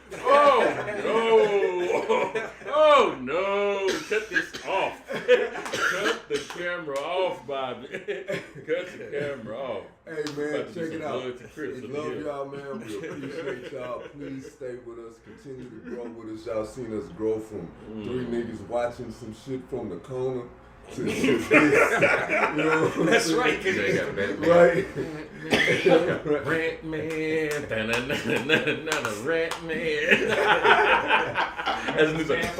Oh, no. Cut this off. Cut the camera off, Bobby. Cut the camera off. Hey, man, About to do check some it out. blood to Crips We up love here. y'all, man. We appreciate y'all. Please stay with us. Continue to grow with us. Y'all seen us grow from three niggas watching some shit from the corner to this. You know what I'm That's saying? right. They got Batman. Right. Rat man, rat man. As a new rat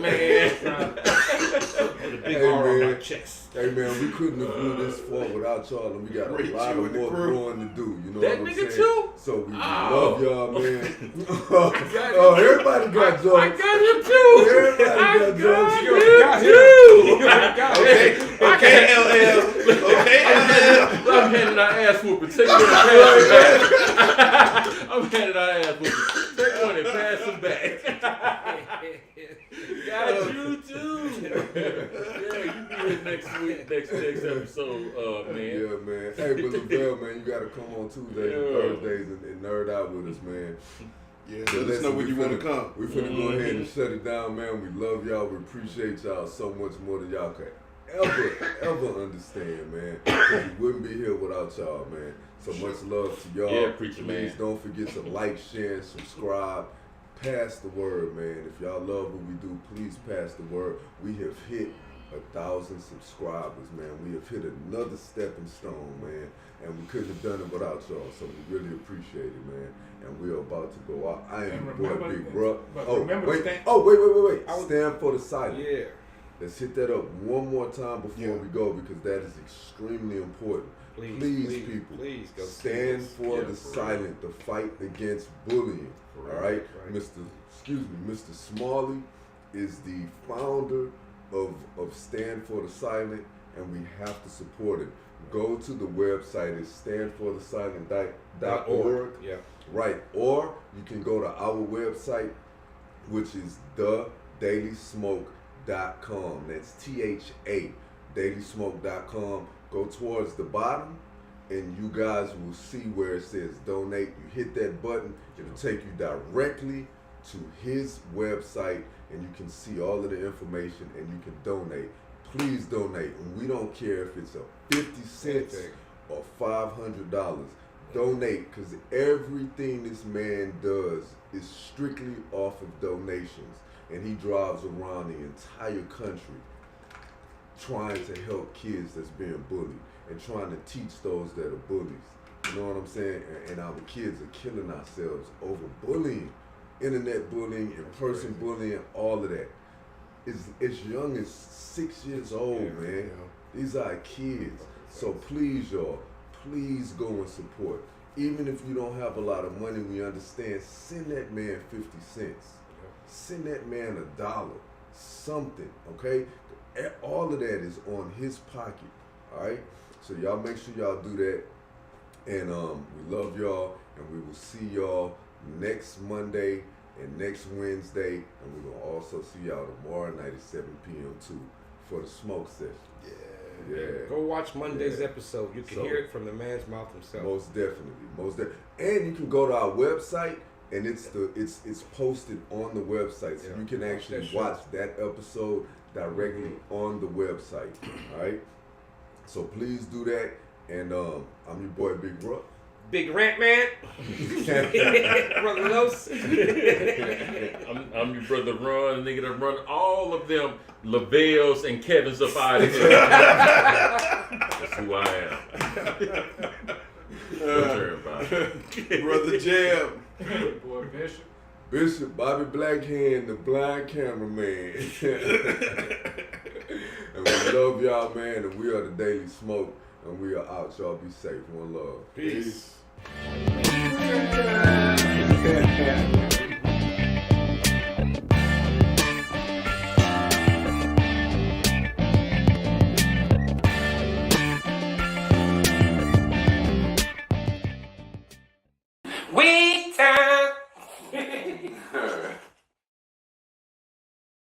man. The big Hey, R on man. my chest. Hey, man, we couldn't have grew this far without y'all, and we got a Rate lot you of and the more crew. growing to do. You know That what I'm nigga saying? too? So we Oh. love y'all, man. Oh, everybody got jokes. I got him too. Everybody got jokes. You got too. Okay, LL. Okay, LL. I'm handing our ass whooping. Take one and pass it back. I'm handing our ass whooping. Take one and pass it back. Got you too. Yeah, you be here next week, next episode, man. Yeah, man. Hey, but Lavelle, man, you got to come on Tuesdays and Thursdays and nerd out with us, man. Yeah, But let us listen, know when we you want to finna- come. We finna go ahead and shut it down, man. We love y'all. We appreciate y'all so much more than y'all could ever understand, man. 'Cause we wouldn't be here without y'all, man. So much love to y'all. Yeah, preacher, Please man. don't forget to like, share, and subscribe. Pass the word, man. If y'all love what we do, please pass the word. We have hit 1,000 subscribers, man. We have hit another stepping stone, man. And we couldn't have done it without y'all. So we really appreciate it, man. And we're about to go out. I am And your boy, remember- Big Bruh. but Oh, remember to wait. stand- Wait. Stand for the silent. Yeah. Let's hit that up one more time before Yeah. we go because that is extremely important. Please, people, please go stand see us. for Yeah, the for silent, the fight against bullying. For All real. right, Mr. Smalley is the founder of Stand for the Silent, and we have to support it. Go to the website, it's standforthesilent.org. Yeah. Right, or you can go to our website, which is thedailysmoke.com. That's THA, dailysmoke.com. Go towards the bottom, and you guys will see where it says donate. You hit that button, it'll take you directly to his website, and you can see all of the information, and you can donate. Please donate, and we don't care if it's a 50 cents or $500. Donate, because everything this man does is strictly off of donations, and he drives around the entire country trying to help kids that's being bullied and trying to teach those that are bullies. You know what I'm saying? And our kids are killing ourselves over bullying, internet bullying, in-person bullying, all of that. It's as young as 6 years old, man. These are kids. So please, y'all, please go and support. Even if you don't have a lot of money, we understand. Send that man 50 cents. Send that man $1, something, okay? All of that is on his pocket, all right? So y'all make sure y'all do that. And we love y'all, and we will see y'all next Monday and next Wednesday. And we're going to also see y'all tomorrow night at 7 p.m. too for the smoke session. Yeah. Go watch Monday's episode. You can hear it from the man's mouth himself. Most definitely. And you can go to our website, and it's posted on the website, so you can actually watch that episode directly on the website. All right. So please do that. And I'm your boy Big Ruck. Big Rant Man. Brother Los. I'm your brother Ron, nigga that run all of them Lavelle's and Kevin's up out of here. That's who I am. Brother Jam. Boy, Bishop Bobby Blackhand, the blind cameraman. And we love y'all, man, and we are the Daily Smoke, and we are out. Y'all be safe. One love. Peace. Peace.